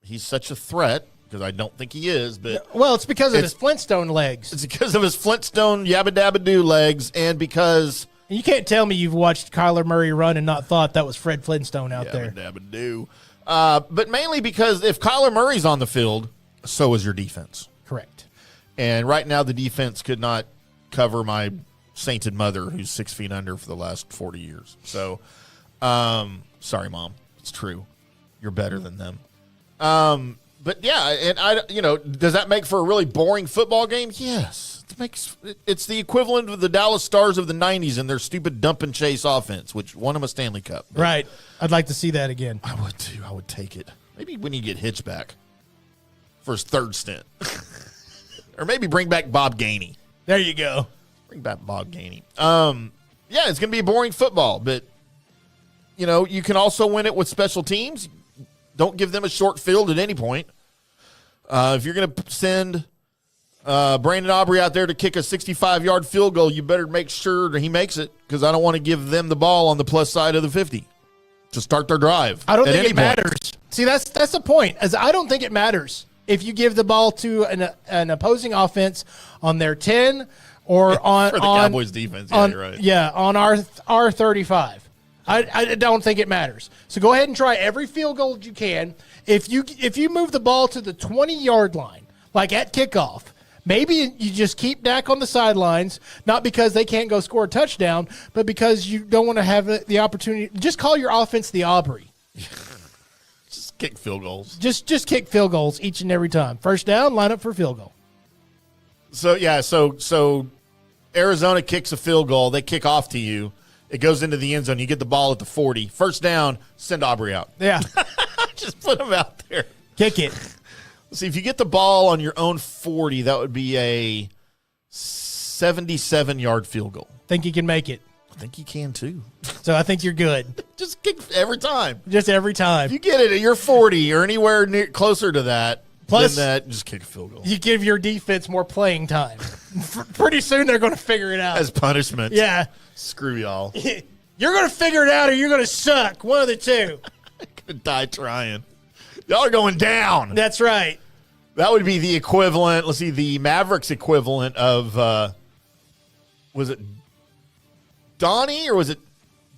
he's such a threat, because I don't think he is. But it's because of his Flintstone legs. It's because of his Flintstone yabba dabba doo legs, and because. You can't tell me you've watched Kyler Murray run and not thought that was Fred Flintstone out there. Dabba doo. But mainly because if Kyler Murray's on the field, so is your defense. Correct. And right now the defense could not cover my sainted mother, who's 6 feet under for the last 40 years. So, sorry, Mom. It's true. You're better than them. But yeah, and does that make for a really boring football game? Yes. It's the equivalent of the Dallas Stars of the 90s and their stupid dump and chase offense, which won them a Stanley Cup. Right. I'd like to see that again. I would too. I would take it. Maybe when you get Hitch back for his third stint. Or maybe bring back Bob Gainey. There you go. Bring back Bob Gainey. Yeah, it's going to be a boring football, but, you can also win it with special teams. Don't give them a short field at any point. If you're going to send Brandon Aubrey out there to kick a 65-yard field goal, you better make sure that he makes it, because I don't want to give them the ball on the plus side of the 50 to start their drive. I don't think it matters. See, that's the point. As I don't think it matters if you give the ball to an opposing offense on their 10 or on for the Cowboys defense. Yeah, you're right. Yeah, on our 35. I don't think it matters. So go ahead and try every field goal you can. If you move the ball to the 20-yard line, like at kickoff, maybe you just keep Dak on the sidelines, not because they can't go score a touchdown, but because you don't want to have the opportunity. Just call your offense the Aubrey. kick field goals. Just kick field goals each and every time. First down, line up for field goal. So Arizona kicks a field goal. They kick off to you. It goes into the end zone. You get the ball at the 40. First down, send Aubrey out. Yeah. Just put him out there. Kick it. See, if you get the ball on your own 40, that would be a 77-yard field goal. Think you can make it. I think you can, too. So I think you're good. Just kick every time. Just every time. If you get it at your 40 or anywhere near, closer to that, Plus, than that, just kick a field goal. You give your defense more playing time. Pretty soon they're going to figure it out. As punishment. Yeah. Screw y'all. You're going to figure it out or you're going to suck. One of the two. Could die trying. Y'all are going down. That's right. That would be the equivalent. Let's see, the Mavericks equivalent of, was it Donnie or was it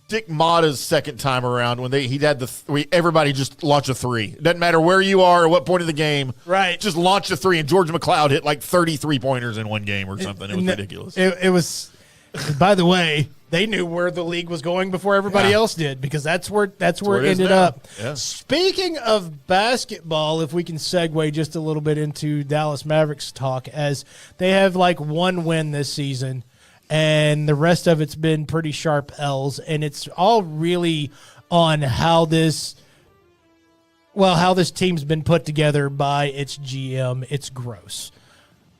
Dick Motta's second time around when he had everybody just launch a three. It doesn't matter where you are or what point of the game. Right. Just launch a three, and George McLeod hit like 33 pointers in one game or something. It was ridiculous. It was, by the way, they knew where the league was going before everybody else did because that's where it ended up. Yeah. Speaking of basketball, if we can segue just a little bit into Dallas Mavericks talk, as they have like one win this season, and the rest of it's been pretty sharp L's, and it's all really on how this team's been put together by its GM. It's gross.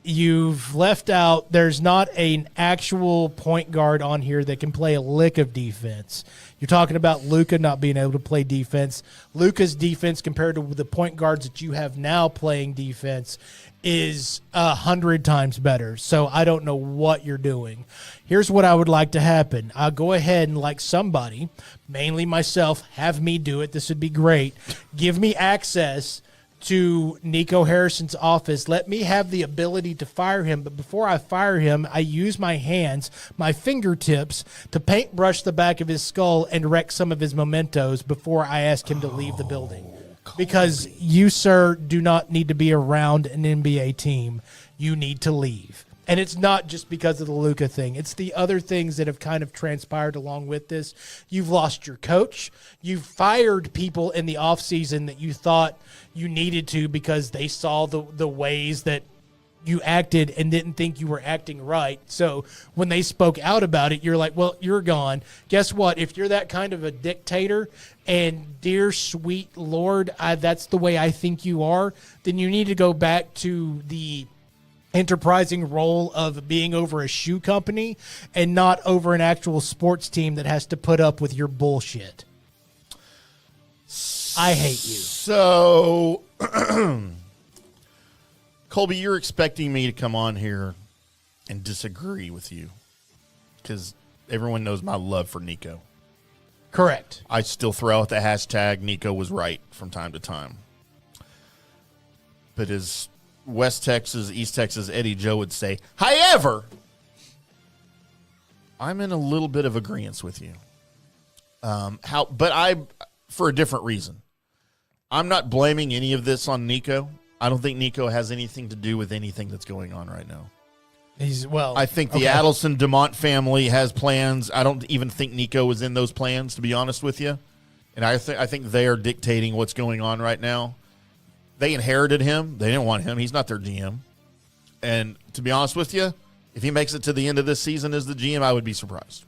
You've left out, there's not an actual point guard on here that can play a lick of defense. You're talking about Luka not being able to play defense. Luka's defense compared to the point guards that you have now playing defense is 100 times better. So I don't know what you're doing. Here's what I would like to happen. I'll go ahead and, like somebody, mainly myself, have me do it. This would be great. Give me access to Nico Harrison's office. Let me have the ability to fire him. But before I fire him, I use my hands, my fingertips, to paintbrush the back of his skull and wreck some of his mementos before I ask him to leave the building. Because you, sir, do not need to be around an NBA team. You need to leave. And it's not just because of the Luka thing. It's the other things that have kind of transpired along with this. You've lost your coach. You've fired people in the offseason that you thought you needed to because they saw the ways that you acted and didn't think you were acting right. So when they spoke out about it, you're like, well, you're gone. Guess what? If you're that kind of a dictator and dear sweet Lord, that's the way I think you are, then you need to go back to the enterprising role of being over a shoe company and not over an actual sports team that has to put up with your bullshit. I hate you. So, Colby, you're expecting me to come on here and disagree with you because everyone knows my love for Nico. Correct. I still throw out the hashtag Nico was right from time to time. But as West Texas, East Texas Eddie Joe would say, however, I'm in a little bit of agreement with you. For a different reason. I'm not blaming any of this on Nico. I don't think Nico has anything to do with anything that's going on right now. I think the Adelson DeMont family has plans. I don't even think Nico was in those plans, to be honest with you. And I think they are dictating what's going on right now. They inherited him. They didn't want him. He's not their GM. And to be honest with you, if he makes it to the end of this season as the GM, I would be surprised.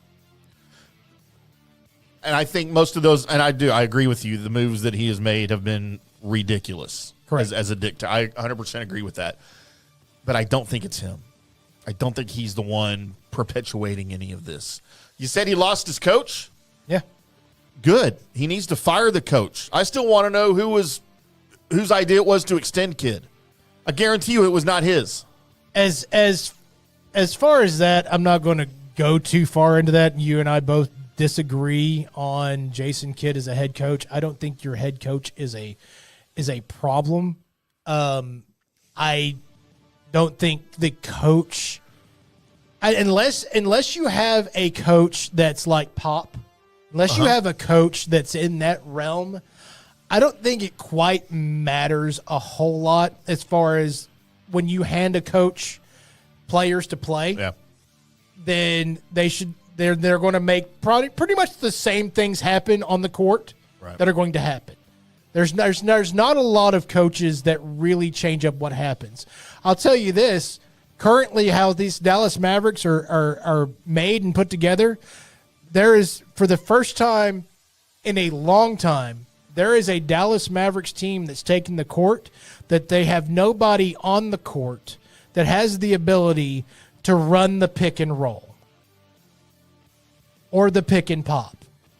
And I think most of those, and I agree with you, the moves that he has made have been ridiculous. Correct. As a dictator. I 100% agree with that. But I don't think it's him. I don't think he's the one perpetuating any of this. You said he lost his coach? Yeah. Good. He needs to fire the coach. I still want to know whose idea it was to extend Kid. I guarantee you it was not his. As far as that, I'm not going to go too far into that. You and I both disagree on Jason Kidd as a head coach. I don't think your head coach is a problem. I don't think the coach, unless you have a coach that's like Pop, unless you have a coach that's in that realm, I don't think it quite matters a whole lot as far as when you hand a coach players to play. Yeah. Then they're going to make pretty much the same things happen on the court that are going to happen. There's not a lot of coaches that really change up what happens. I'll tell you this, currently how these Dallas Mavericks are made and put together, there is, for the first time in a long time, there is a Dallas Mavericks team that's taken the court that they have nobody on the court that has the ability to run the pick and roll or the pick and pop.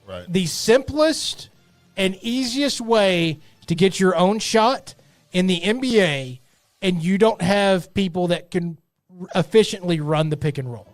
Right. The simplest and easiest way to get your own shot in the NBA, and you don't have people that can efficiently run the pick and roll.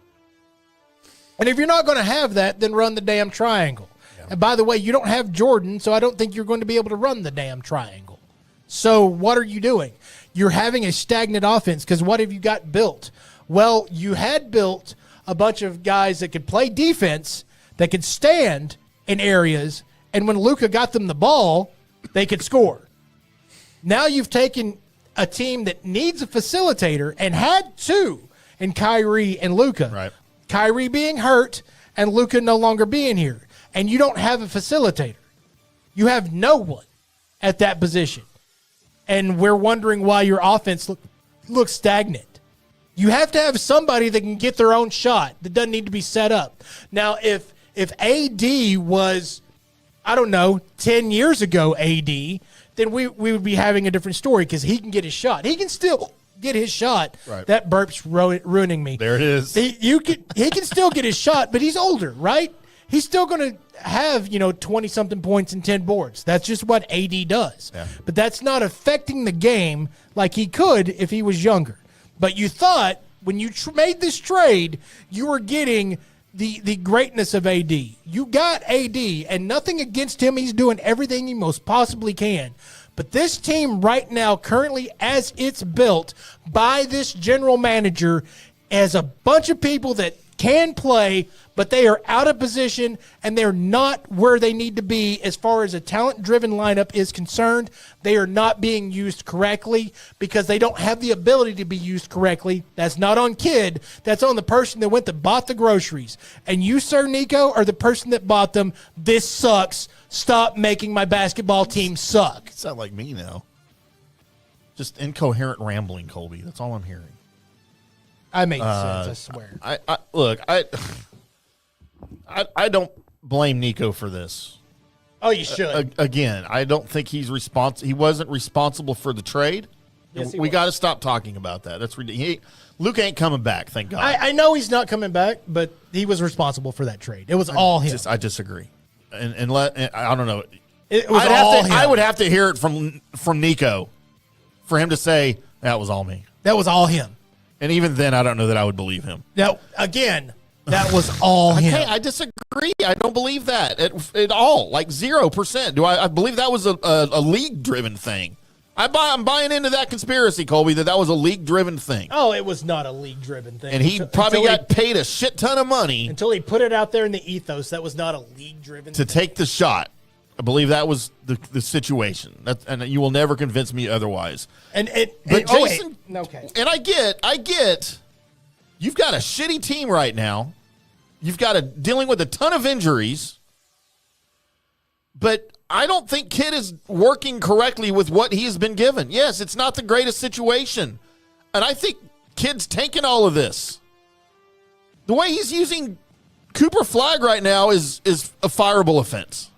And if you're not going to have that, then run the damn triangle. Yeah. And by the way, you don't have Jordan, so I don't think you're going to be able to run the damn triangle. So what are you doing? You're having a stagnant offense, because what have you got built? Well, you had built a bunch of guys that could play defense, that could stand in areas, and when Luka got them the ball, they could score. Now you've taken a team that needs a facilitator and had two in Kyrie and Luka. Right. Kyrie being hurt and Luka no longer being here. And you don't have a facilitator. You have no one at that position. And we're wondering why your offense looks stagnant. You have to have somebody that can get their own shot that doesn't need to be set up. Now, if AD was, I don't know, 10 years ago AD, then we would be having a different story, because he can get his shot. He can still get his shot. Right. That burp's ruining me. There it is. He can still get his shot, but he's older, right? He's still going to have, 20-something points and 10 boards. That's just what AD does. Yeah. But that's not affecting the game like he could if he was younger. But you thought when you made this trade, you were getting the greatness of AD. You got AD, and nothing against him. He's doing everything he most possibly can. But this team right now, currently as it's built by this general manager, has a bunch of people that can play, but they are out of position, and they're not where they need to be as far as a talent-driven lineup is concerned. They are not being used correctly because they don't have the ability to be used correctly. That's not on Kidd. That's on the person that went to bought the groceries. And you, Sir Nico, are the person that bought them. This sucks. Stop making my basketball team suck. You sound like me now. Just incoherent rambling, Colby. That's all I'm hearing. I made sense, I swear. I don't blame Nico for this. Oh, you should. Again, I don't think he wasn't responsible for the trade. Yes, we got to stop talking about that. That's ridiculous. Luke ain't coming back, thank God. I know he's not coming back, but he was responsible for that trade. It was all him. I disagree. And I don't know. It was all him. I would have to hear it from Nico for him to say that was all me. That was all him. And even then, I don't know that I would believe him. Now, again, that was all him. Okay, I disagree. I don't believe that at all. Like 0%. Do I believe that was a league-driven thing? I'm buying into that conspiracy, Colby, that was a league-driven thing. Oh, it was not a league-driven thing. And he probably got paid a shit ton of money. Until he put it out there in the ethos, that was not a league-driven thing. To take the shot. I believe that was the situation. And you will never convince me otherwise. Jason, okay. And I get, you've got a shitty team right now. You've got dealing with a ton of injuries. But I don't think Kidd is working correctly with what he has been given. Yes, it's not the greatest situation. And I think Kidd's taking all of this. The way he's using Cooper Flagg right now is a fireable offense.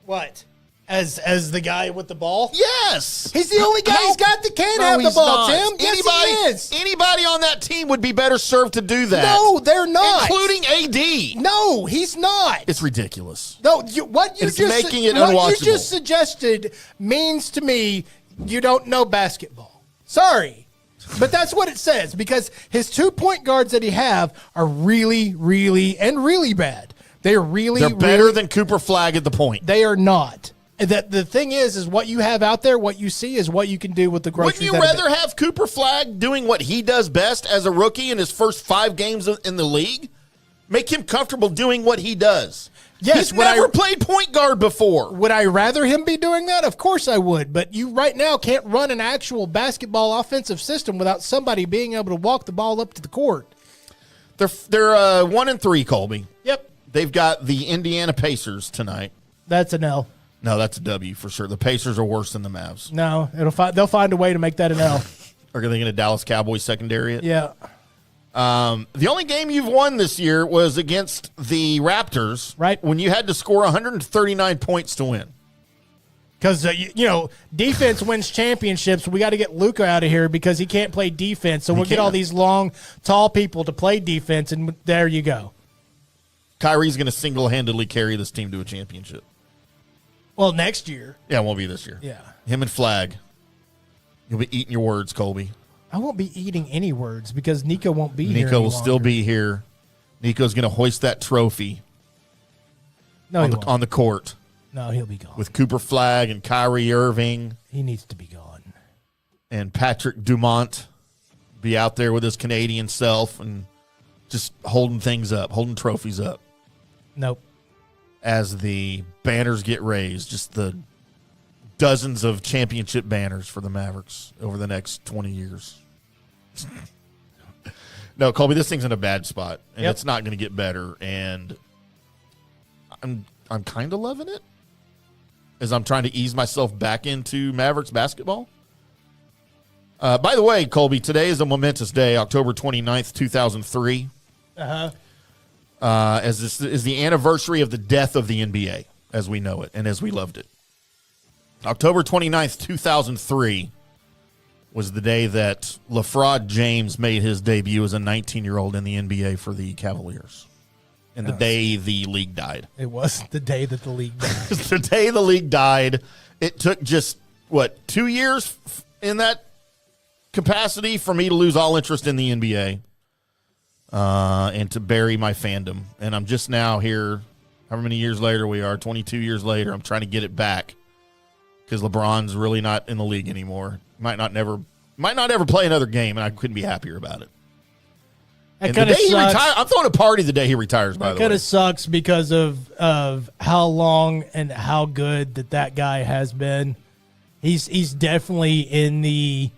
What? As the guy with the ball? Yes. He's the only guy who's got the can have the ball, Tim. Yes, he is. Anybody on that team would be better served to do that. No, they're not. Including AD. No, he's not. It's ridiculous. No, what you just suggested means to me you don't know basketball. Sorry. But that's what it says, because his 2 point guards that he have are really, really, and really bad. They're better than Cooper Flagg at the point. They are not. The thing is what you have out there, what you see is what you can do with the groceries. Wouldn't you rather have Cooper Flagg doing what he does best as a rookie in his first 5 games in the league? Make him comfortable doing what he does. Yes, he's never played point guard before. Would I rather him be doing that? Of course I would. But you right now can't run an actual basketball offensive system without somebody being able to walk the ball up to the court. They're 1-3, Colby. Yep. They've got the Indiana Pacers tonight. That's an L. No, that's a W for sure. The Pacers are worse than the Mavs. No, they'll find a way to make that an L. Are they going to Dallas Cowboys secondary it? Yeah. The only game you've won this year was against the Raptors, right? When you had to score 139 points to win. Because, defense wins championships. We got to get Luka out of here because he can't play defense. So we'll get all these long, tall people to play defense, and there you go. Kyrie's going to single-handedly carry this team to a championship. Well, next year. Yeah, it won't be this year. Yeah. Him and Flag. You'll be eating your words, Colby. I won't be eating any words because Nico won't be here. Nico will still be here. Nico's going to hoist that trophy on the court. No, he'll be gone. With Cooper Flag and Kyrie Irving. He needs to be gone. And Patrick Dumont be out there with his Canadian self and just holding things up, holding trophies up. Nope. As the banners get raised, just the dozens of championship banners for the Mavericks over the next 20 years. No, Colby, this thing's in a bad spot, and it's not going to get better. And I'm kind of loving it as I'm trying to ease myself back into Mavericks basketball. By the way, Colby, today is a momentous day, October 29th, 2003. As this is the anniversary of the death of the NBA as we know it and as we loved it. October 29th, 2003 was the day that LeFraud James made his debut as a 19-year-old in the NBA for the Cavaliers. And the day the league died. It was the day that the league died. The day the league died. It took just, 2 years in that capacity for me to lose all interest in the NBA and to bury my fandom. And I'm just now here, however many years later we are, 22 years later, I'm trying to get it back because LeBron's really not in the league anymore. Might not ever play another game, and I couldn't be happier about it. That kind of sucks. I'm throwing a party the day he retires, by the way. That kind of sucks because of how long and how good that guy has been. He's definitely in the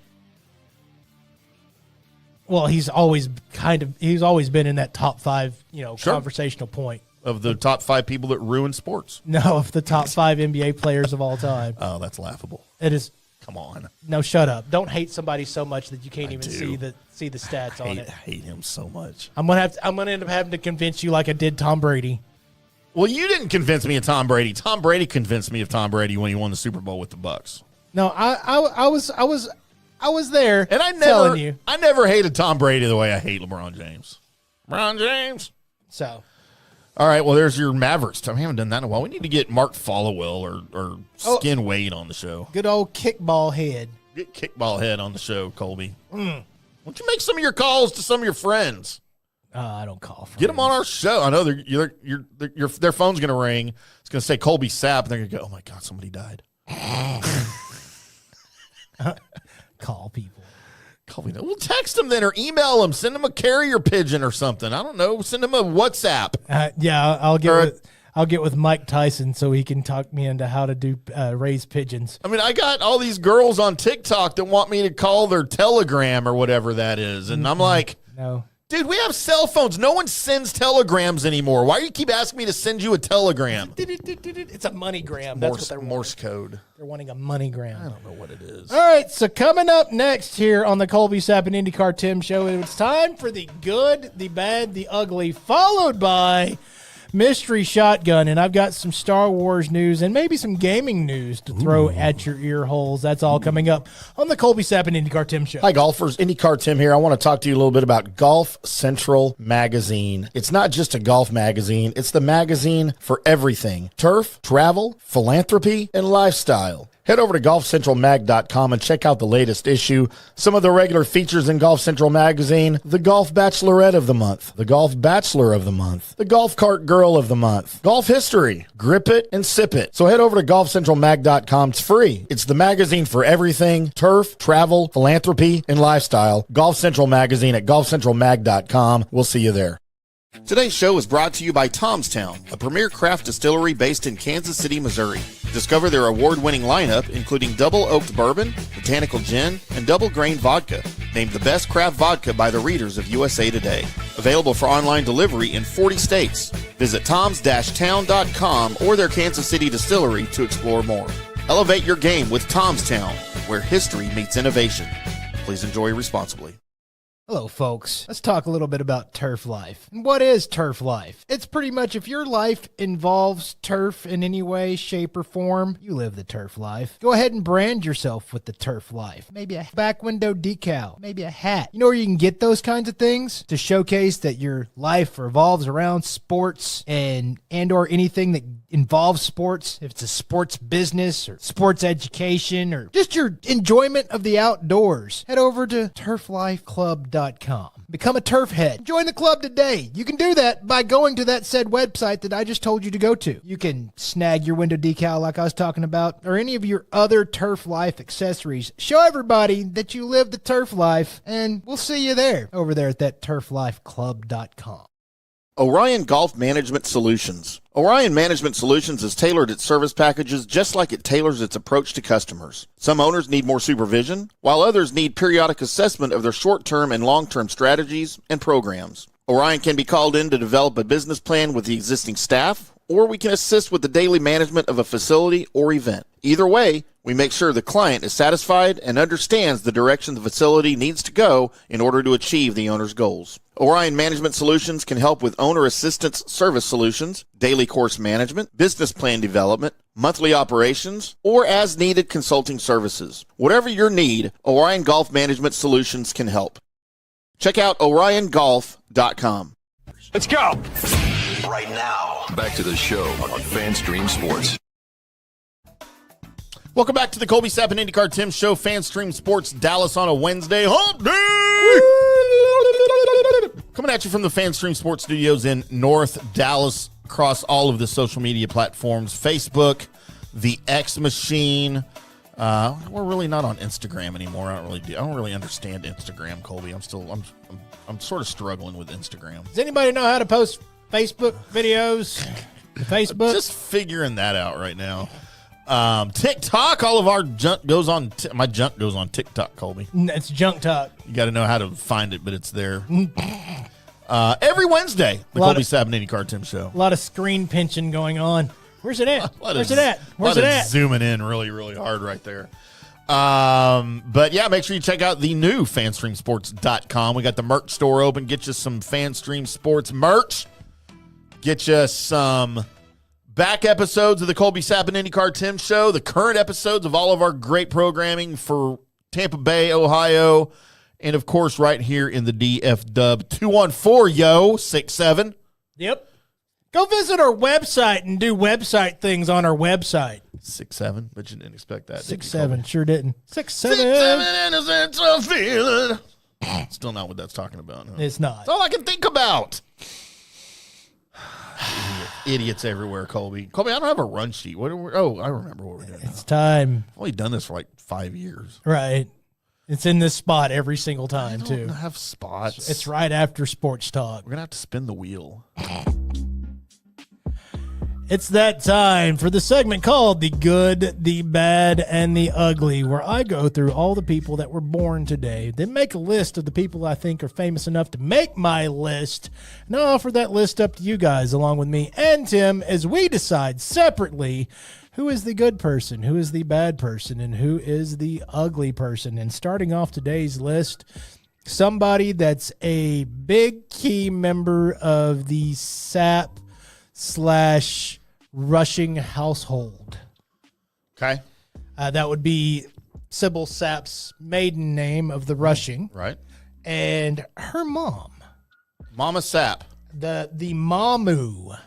he's always been in that top 5, conversational point. Of the top 5 people that ruin sports. No, of the top 5 NBA players of all time. Oh, that's laughable. It is. Come on. No, shut up. Don't hate somebody so much that you can't even see the stats on it. I hate him so much. I'm gonna end up having to convince you like I did Tom Brady. Well, you didn't convince me of Tom Brady. Tom Brady convinced me of Tom Brady when he won the Super Bowl with the Bucs. No, I was there. And I never hated Tom Brady the way I hate LeBron James. LeBron James. So. All right, well, there's your Mavericks. I haven't done that in a while. We need to get Mark Followell or Skin Wade on the show. Good old kickball head. Get Kickball Head on the show, Colby. Why don't you make some of your calls to some of your friends? I don't call friends. Get them on our show. I know their phone's going to ring. It's going to say Colby Sapp, and they're going to go, oh, my God, somebody died. Call people. Well, text them then or email them. Send them a carrier pigeon or something. I don't know. Send them a WhatsApp. I'll get with Mike Tyson so he can talk me into how to do raise pigeons. I mean, I got all these girls on TikTok that want me to call their Telegram or whatever that is. And I'm like, no. Dude, we have cell phones. No one sends telegrams anymore. Why do you keep asking me to send you a telegram? It's a moneygram. That's what they're Morse code. They're wanting a moneygram. I don't know what it is. All right, so coming up next here on the Colby Sapp IndyCarTim Show, it's time for the good, the bad, the ugly, followed by Mystery Shotgun, and I've got some Star Wars news and maybe some gaming news to throw at your ear holes. That's all coming up on the Colby Sapp IndyCarTim Show. Hi, golfers. IndyCarTim here. I want to talk to you a little bit about Golf Central Magazine. It's not just a golf magazine. It's the magazine for everything. Turf, travel, philanthropy, and lifestyle. Head over to golfcentralmag.com and check out the latest issue. Some of the regular features in Golf Central Magazine: the Golf Bachelorette of the Month, the Golf Bachelor of the Month, the Golf Cart Girl of the Month, Golf History, Grip It and Sip It. So head over to golfcentralmag.com. It's free. It's the magazine for everything: turf, travel, philanthropy, and lifestyle. Golf Central Magazine at golfcentralmag.com. We'll see you there. Today's show is brought to you by Tom's Town, a premier craft distillery based in Kansas City, Missouri. Discover their award-winning lineup, including double oaked bourbon, botanical gin, and double grain vodka, named the best craft vodka by the readers of USA Today. Available for online delivery in 40 states. Visit toms-town.com or their Kansas City distillery to explore more. Elevate your game with Tom's Town, where history meets innovation. Please enjoy responsibly. Hello, folks. Let's talk a little bit about turf life. And what is turf life? It's pretty much if your life involves turf in any way, shape, or form, you live the turf life. Go ahead and brand yourself with the turf life. Maybe a back window decal, maybe a hat. You know where you can get those kinds of things to showcase that your life revolves around sports and or anything that involves sports. If it's a sports business or sports education or just your enjoyment of the outdoors, head over to turflifeclub.com. Become a turf head. Join the club today. You can do that by going to that said website that I just told you to go to. You can snag your window decal like I was talking about or any of your other turf life accessories. Show everybody that you live the turf life, and we'll see you there over there at that turflifeclub.com. Orion Golf Management Solutions. Orion Management Solutions has tailored its service packages just like it tailors its approach to customers. Some owners need more supervision, while others need periodic assessment of their short-term and long-term strategies and programs. Orion can be called in to develop a business plan with the existing staff, or we can assist with the daily management of a facility or event. Either way, we make sure the client is satisfied and understands the direction the facility needs to go in order to achieve the owner's goals. Orion Management Solutions can help with owner assistance service solutions, daily course management, business plan development, monthly operations, or as-needed consulting services. Whatever your need, Orion Golf Management Solutions can help. Check out oriongolf.com. Let's go. Right now, back to the show on FanStream Sports. Welcome back to the Colby Sapp IndyCarTim Show, FanStream Sports, Dallas on a Wednesday. Hump Day! Coming at you from the FanStream Sports Studios in North Dallas, across all of the social media platforms, Facebook, the X Machine. We're really not on Instagram anymore. I don't really understand Instagram, Colby. I'm sort of struggling with Instagram. Does anybody know how to post Facebook videos? Facebook? Just figuring that out right now. TikTok, all of our junk goes on. My junk goes on TikTok, Colby. It's junk talk. You got to know how to find it, but it's there. Every Wednesday, the Colby Sapp IndyCarTim Show. A lot of screen pinching going on. Where's it at? Where's it at? Where's it at? Zooming in really, really hard right there. But yeah, make sure you check out the new FanStreamSports.com. We got the merch store open. Get you some FanStream Sports merch. Get you some back episodes of the Colby Sapp IndyCarTim Show, the current episodes of all of our great programming for Tampa Bay, Ohio, and of course right here in the DF Dub 214-67. Yep. Go visit our website and do website things on our website. 6'7", but you didn't expect that. 6'7", sure didn't. 6'7". 6'7", innocence of feeling. Still not what that's talking about. Huh? It's not. That's all I can think about. Idiots everywhere, Colby. Colby, I don't have a run sheet. I remember what we're doing. It's time. I've only done this for like 5 years. Right. It's in this spot every single time, too. I don't have spots. It's right after sports talk. We're going to have to spin the wheel. It's that time for the segment called The Good, the Bad, and the Ugly, where I go through all the people that were born today, then make a list of the people I think are famous enough to make my list, and I'll offer that list up to you guys along with me and Tim as we decide separately who is the good person, who is the bad person, and who is the ugly person. And starting off today's list, somebody that's a big key member of the Sapp/Rushing household. Okay. That would be Sybil Sapp's maiden name of the Rushing. Right. And her mom. Mama Sapp. The Mamu,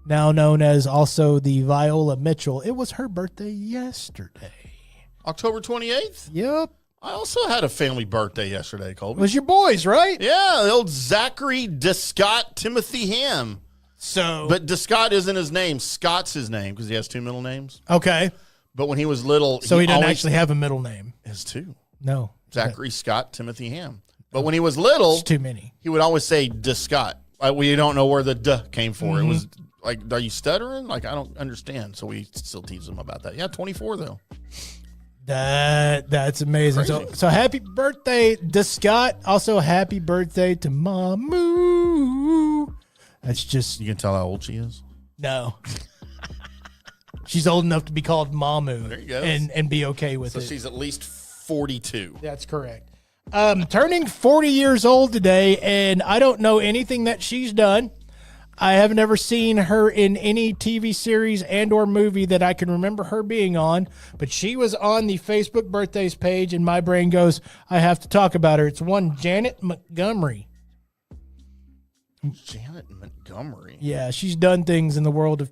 now known as also the Viola Mitchell. It was her birthday yesterday. October 28th? Yep. I also had a family birthday yesterday, Colby. It was your boys, right? Yeah, the old Zachary DeScott Timothy Ham. But DeScott isn't his name. Scott's his name because he has two middle names. Okay. But when he was little, so he doesn't actually have a middle name. His two. No. Zachary Scott Timothy Ham. But when he was little, it's too many. He would always say DeScott. We don't know where the "d" came from. Mm-hmm. It was like, are you stuttering? Like, I don't understand. So we still tease him about that. Yeah, 24 though. That's amazing. So happy birthday, DeScott. Also happy birthday to Mamu. That's just You can tell how old she is. no. She's old enough to be called Mamu There you go. and be okay with So it. she's at least 42. That's correct. Turning 40 years old today, and I don't know anything that she's done. I have never seen her in any TV series and or movie that I can remember her being on, but she was on the Facebook birthdays page, and my brain goes, I have to talk about her. It's one Janet Montgomery. Janet Montgomery. Yeah, she's done things in the world of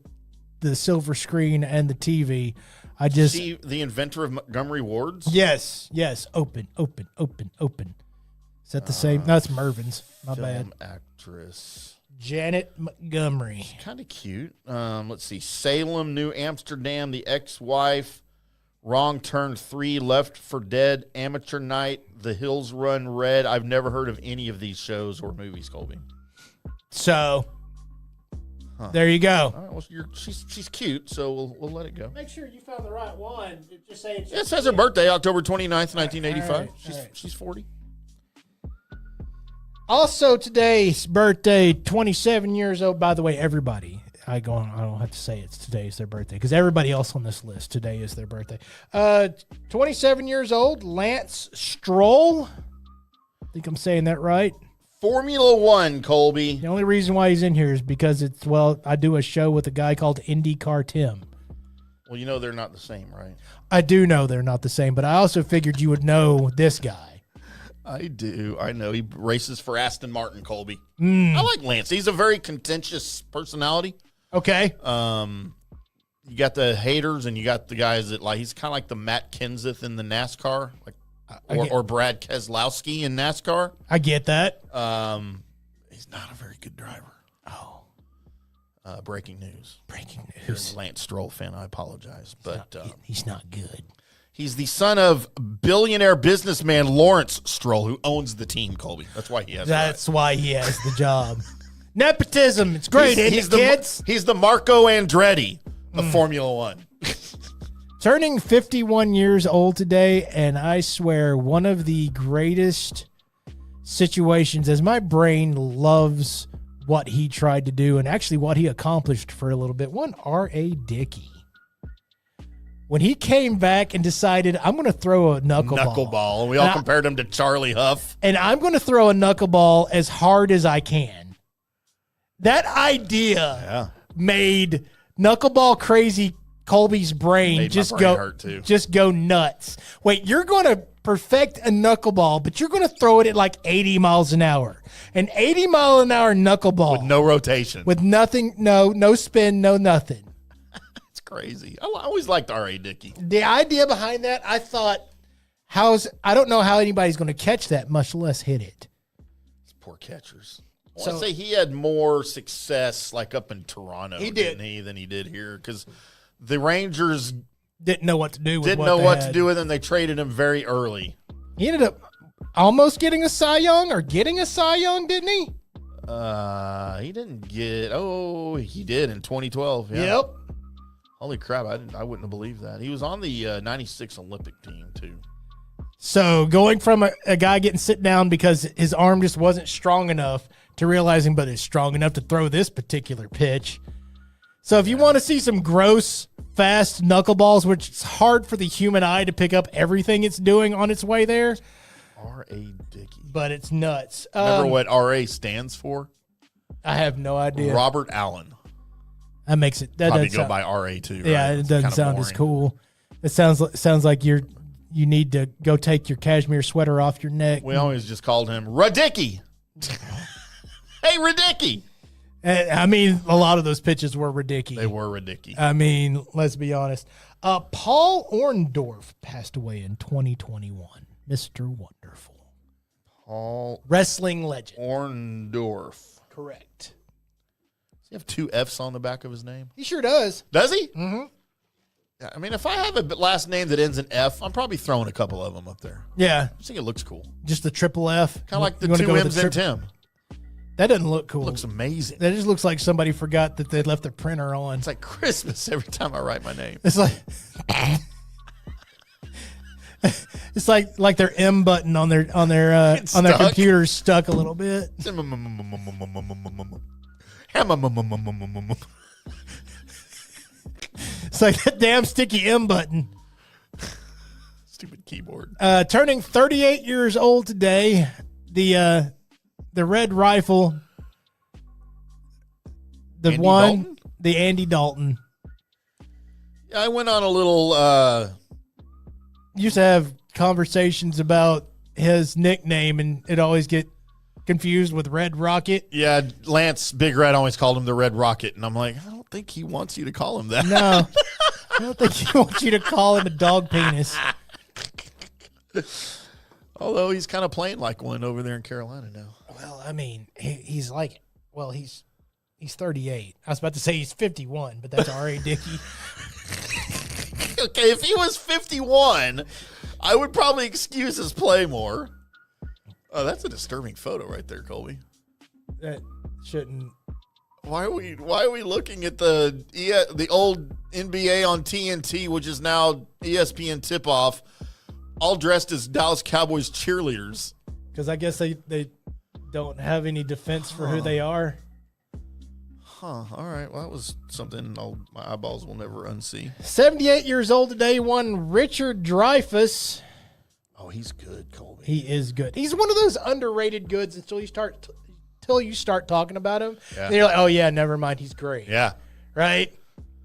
the silver screen and the TV. I just She the inventor of Montgomery wards? yes. Open. Is that the same? No, it's Mervin's. My bad. Film actress. Janet Montgomery. Kind of cute. Let's see. Salem, New Amsterdam, The Ex-Wife, Wrong Turn 3, Left for Dead, Amateur Night, The Hills Run Red. I've never heard of any of these shows or movies, Colby. So there you go. All right, well, she's cute, so we'll let it go. Make sure you found the right one. Just say it's It says her birthday, October 29th, 1985. all right. She's 40. Also today's birthday, 27 years old. By the way, everybody, I don't have to say it's today is their birthday because everybody else on this list today is their birthday. 27 years old, Lance Stroll. I think I'm saying that right. Formula One, Colby. The only reason why he's in here is because I do a show with a guy called IndyCarTim. Well, you know they're not the same, right? I do know they're not the same, but I also figured you would know this guy. I do. I know. He races for Aston Martin, Colby. I like Lance. He's a very contentious personality. Okay. You got the haters and you got the guys that he's kind of like the Matt Kenseth in the NASCAR, or Brad Keselowski in NASCAR. I get that. He's not a very good driver. Oh. Breaking news. Breaking You're news. a Lance Stroll fan. I apologize, but He's not good. he's the son of billionaire businessman Lawrence Stroll, who owns the team. Colby. That's why he has. That's why he has the job. Nepotism. It's great, He's isn't it, kids? He's the Marco Andretti of Formula One. Turning 51 years old today, and I swear one of the greatest situations, as my brain loves what he tried to do and actually what he accomplished for a little bit. One R.A. Dickey. When he came back and decided, I'm going to throw a knuckleball. And we all compared him to Charlie Huff. And I'm going to throw a knuckleball as hard as I can. That idea made knuckleball crazy Colby's brain Made just my brain go hurt too. just go nuts. Wait, you're going to perfect a knuckleball, but you're going to throw it at like 80 miles an hour. An 80-mile-an-hour knuckleball With no rotation. with nothing, no spin, no nothing. It's crazy. I always liked R.A. Dickey. The idea behind that, I thought, I don't know how anybody's going to catch that, much less hit it. These poor catchers. I want to say he had more success up in Toronto than he did here, because the Rangers Didn't know what to do with didn't know what to do with him. They traded him very early. He ended up almost getting a Cy Young, didn't he? He didn't get. Oh, he did in 2012. Yeah. Yep. Holy crap! I wouldn't have believed that. He was on the '96 Olympic team too. So going from a guy getting sit down because his arm just wasn't strong enough to realizing, but it's strong enough to throw this particular pitch. So if you want to see some gross, fast knuckleballs, which it's hard for the human eye to pick up everything it's doing on its way there. R.A. Dickey. But it's nuts. Remember what R.A. stands for? I have no idea. Robert Allen. That makes it. That Probably doesn't go sound, by R.A. too. Right? Yeah, it It's doesn't kinda sound as boring. cool. It sounds like you need to go take your cashmere sweater off your neck. We always just called him Radicki. Hey, Radicki. I mean, a lot of those pitches were ridiculous. They were Radicki. I mean, let's be honest. Paul Orndorff passed away in 2021. Mr. Wonderful. Paul Wrestling legend. Orndorff. Correct. Does he have two F's on the back of his name? He sure does. Does he? Mm-hmm. Yeah, I mean, if I have a last name that ends in F, I'm probably throwing a couple of them up there. Yeah. I just think it looks cool. Just the triple F. Kind of like the You wanna two go with M's the in Tim. That doesn't look cool. It looks amazing. That just looks like somebody forgot that they left their printer on. It's like Christmas every time I write my name. It's like it's like their M button on their computer stuck a little bit. It's like that damn sticky M button. Stupid keyboard. Turning 38 years old today, the Red Rifle, Andy Dalton? the Andy Dalton. Yeah, I went on a little. Used to have conversations about his nickname, and it always get confused with Red Rocket. Yeah, Lance Big Red always called him the Red Rocket, and I'm like, I don't think he wants you to call him that. No, I don't think he wants you to call him a dog penis. Although he's kind of playing like one over there in Carolina now. Well, I mean, he's 38. I was about to say he's 51, but that's R.A. Dickey. Okay, if he was 51, I would probably excuse his play more. Oh, that's a disturbing photo right there, Colby. That shouldn't. Why are we looking at the old NBA on TNT, which is now ESPN tip-off, all dressed as Dallas Cowboys cheerleaders? Because I guess they don't have any defense for who they are. Huh. All right. Well, that was something my eyeballs will never unsee. 78 years old today, one Richard Dreyfuss. Oh, he's good, Colby. He is good. He's one of those underrated goods until you start talking about him. Yeah. And you're like, oh, yeah, never mind. He's great. Yeah. Right?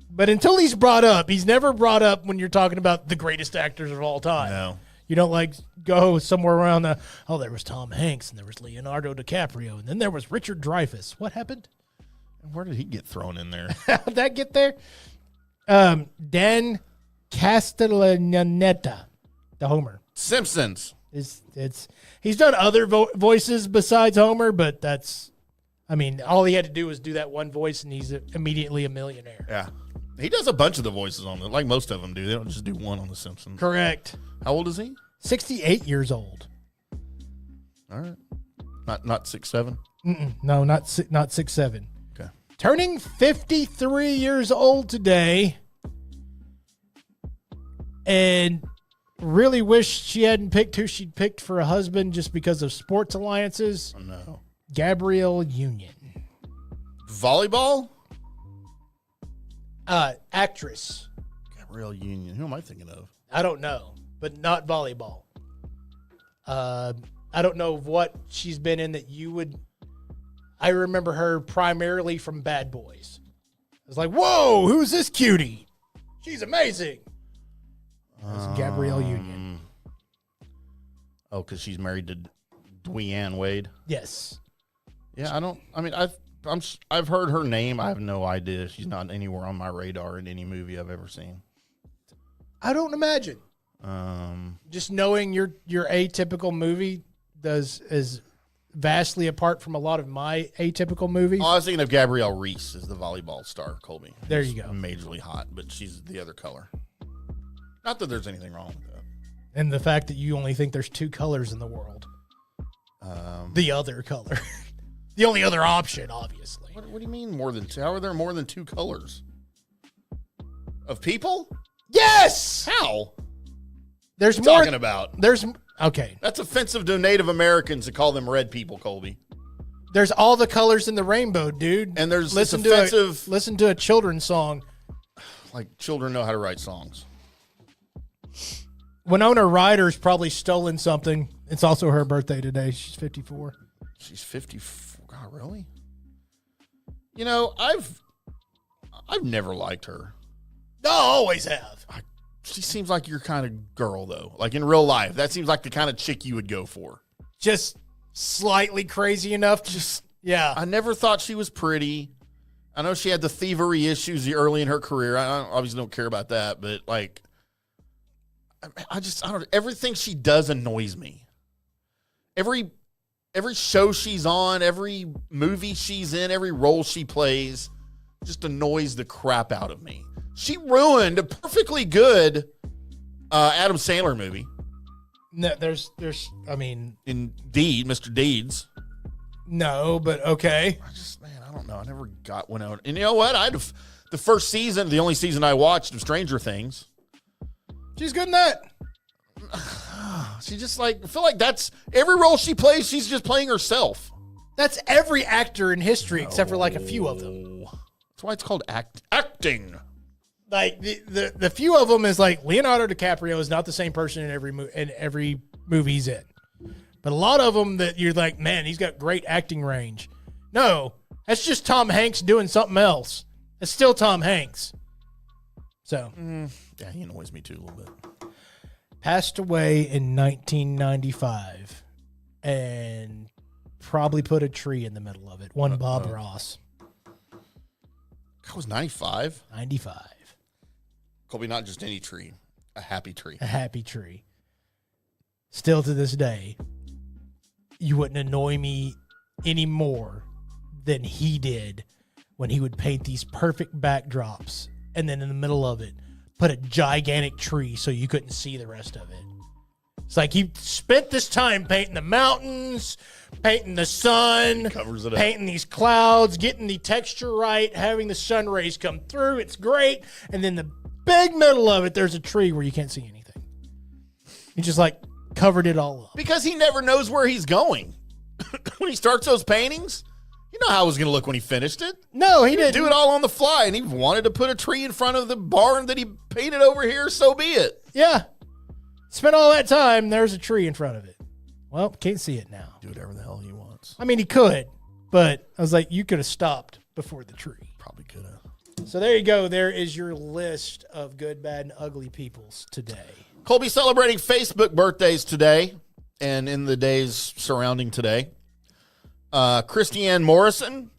But until he's brought up, he's never brought up when you're talking about the greatest actors of all time. No. You don't like go somewhere around there was Tom Hanks and there was Leonardo DiCaprio and then there was Richard Dreyfuss. What happened? Where did he get thrown in there? How'd that get there? Dan Castellaneta, the Homer. Simpsons. He's done other voices besides Homer, but all he had to do was do that one voice and he's immediately a millionaire. Yeah. He does a bunch of the voices on it, like most of them do. They don't just do one on The Simpsons. Correct. How old is he? 68 years old. All right. Not 6'7"? No, not 6'7". Okay. Turning 53 years old today, and really wish she hadn't picked who she'd picked for a husband just because of sports alliances. Oh, no. Gabrielle Union. Volleyball? Actress. Gabrielle Union. Who am I thinking of? I don't know, but not volleyball. I don't know what she's been in that you would. I remember her primarily from Bad Boys. I was like, whoa, who's this cutie? She's amazing. That's Gabrielle Union. Oh, because she's married to Dweanne Wade? Yes. Yeah, I've heard her name. I have no idea. She's not anywhere on my radar in any movie I've ever seen. I don't imagine. Just knowing your atypical movie is vastly apart from a lot of my atypical movies. Oh, I was thinking of Gabrielle Reese as the volleyball star, Colby. There you go. Majorly hot, but she's the other color. Not that there's anything wrong with that. And the fact that you only think there's two colors in the world. The other color. The only other option, obviously. What do you mean more than two? How are there more than two colors? Of people? Yes! How? There's what are more. You talking about? There's okay. That's offensive to Native Americans to call them red people, Colby. There's all the colors in the rainbow, dude. And there's listen to a children's song. Like children know how to write songs. Winona Ryder's probably stolen something. It's also her birthday today. She's 54. She's 54. God, really? You know, I've never liked her. No, always have. She seems like your kind of girl, though. Like in real life, that seems like the kind of chick you would go for. Just slightly crazy enough. Yeah. I never thought she was pretty. I know she had the thievery issues early in her career. I obviously don't care about that, but like, I don't. Everything she does annoys me. Every show she's on, every movie she's in, every role she plays, just annoys the crap out of me. She ruined a perfectly good Adam Sandler movie. No, Indeed, Mr. Deeds. No, but okay. I don't know. I never got one out. And you know what? I had the first season, the only season I watched of Stranger Things. She's good in that. She just I feel like that's every role she plays, she's just playing herself. That's every actor in history except for like a few of them. That's why it's called acting. Like the few of them is like Leonardo DiCaprio is not the same person in every movie he's in. But a lot of them that you're like, man, he's got great acting range. No, that's just Tom Hanks doing something else. It's still Tom Hanks. So. Yeah, he annoys me too a little bit. Passed away in 1995 and probably put a tree in the middle of it. One Bob Ross. That was 95? 95. Colby, not just any tree. A happy tree. A happy tree. Still to this day, you wouldn't annoy me any more than he did when he would paint these perfect backdrops and then in the middle of it, put a gigantic tree so you couldn't see the rest of it. It's like he spent this time painting the mountains, painting the sun, covers it painting these clouds, getting the texture right, having the sun rays come through. It's great. And then the big middle of it, there's a tree where you can't see anything. He just like covered it all up. Because he never knows where he's going. When he starts those paintings, you know how it was going to look when he finished it. No, he didn't. Do it all on the fly, and he wanted to put a tree in front of the barn that he painted over here, so be it. Yeah. Spent all that time, there's a tree in front of it. Well, can't see it now. Do whatever the hell he wants. I mean, he could, but I was like, you could have stopped before the tree. Probably could have. So there you go. There is your list of good, bad, and ugly peoples today. Colby celebrating Facebook birthdays today and in the days surrounding today. Christiane Morrison,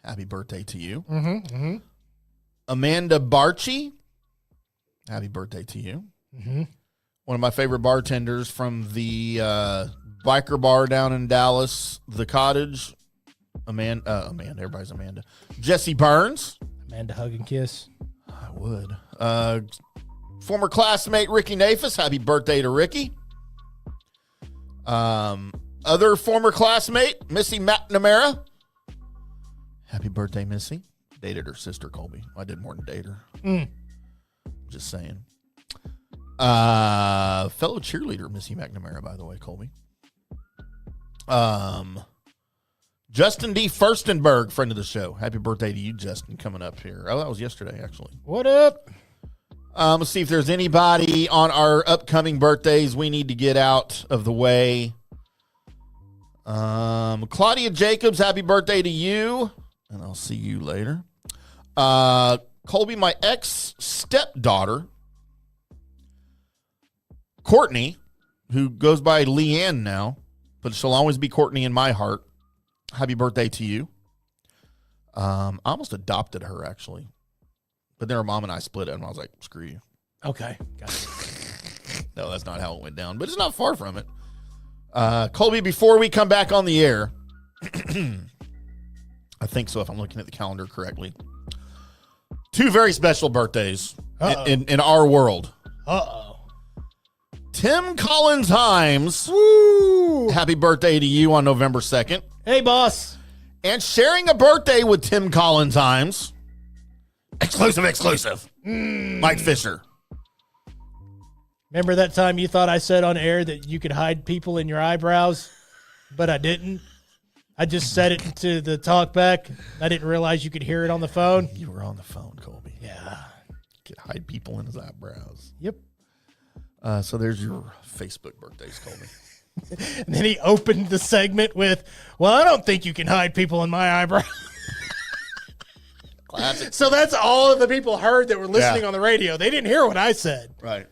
happy birthday to you. Amanda Barchi, happy birthday to you. One of my favorite bartenders from the biker bar down in Dallas, The Cottage. Amanda, everybody's Amanda. Jesse Burns. Amanda hug and kiss. I would. Former classmate Ricky Nafis, happy birthday to Ricky. Other former classmate, Missy McNamara. Happy birthday, Missy. Dated her sister, Colby. I did more than date her. Just saying. Fellow cheerleader, Missy McNamara, by the way, Colby. Justin D. Furstenberg, friend of the show. Happy birthday to you, Justin, coming up here. Oh, that was yesterday, actually. What up? Let's see if there's anybody on our upcoming birthdays we need to get out of the way. Claudia Jacobs, happy birthday to you. And I'll see you later. Colby, my ex-stepdaughter, Courtney, who goes by Leanne now, but she'll always be Courtney in my heart. Happy birthday to you. I almost adopted her, actually. But then her mom and I split it, and I was like, screw you. Okay. Got it. No, that's not how it went down, but it's not far from it. Colby, before we come back on the air, I think so if I'm looking at the calendar correctly, two very special birthdays in our world. Tim Collins Himes, happy birthday to you on November 2nd. Hey, boss. And sharing a birthday with Tim Collins Himes, exclusive, Mike Fisher. Remember that time you thought I said on air that you could hide people in your eyebrows, but I didn't? I just said it into the talk back. I didn't realize you could hear it on the phone. You were on the phone, Colby. Yeah. Could hide people in his eyebrows. Yep. So there's your Facebook birthdays, Colby. And then he opened the segment with, well, I don't think you can hide people in my eyebrows. Classic. So that's all of the people heard that were listening on the radio. They didn't hear what I said. Right.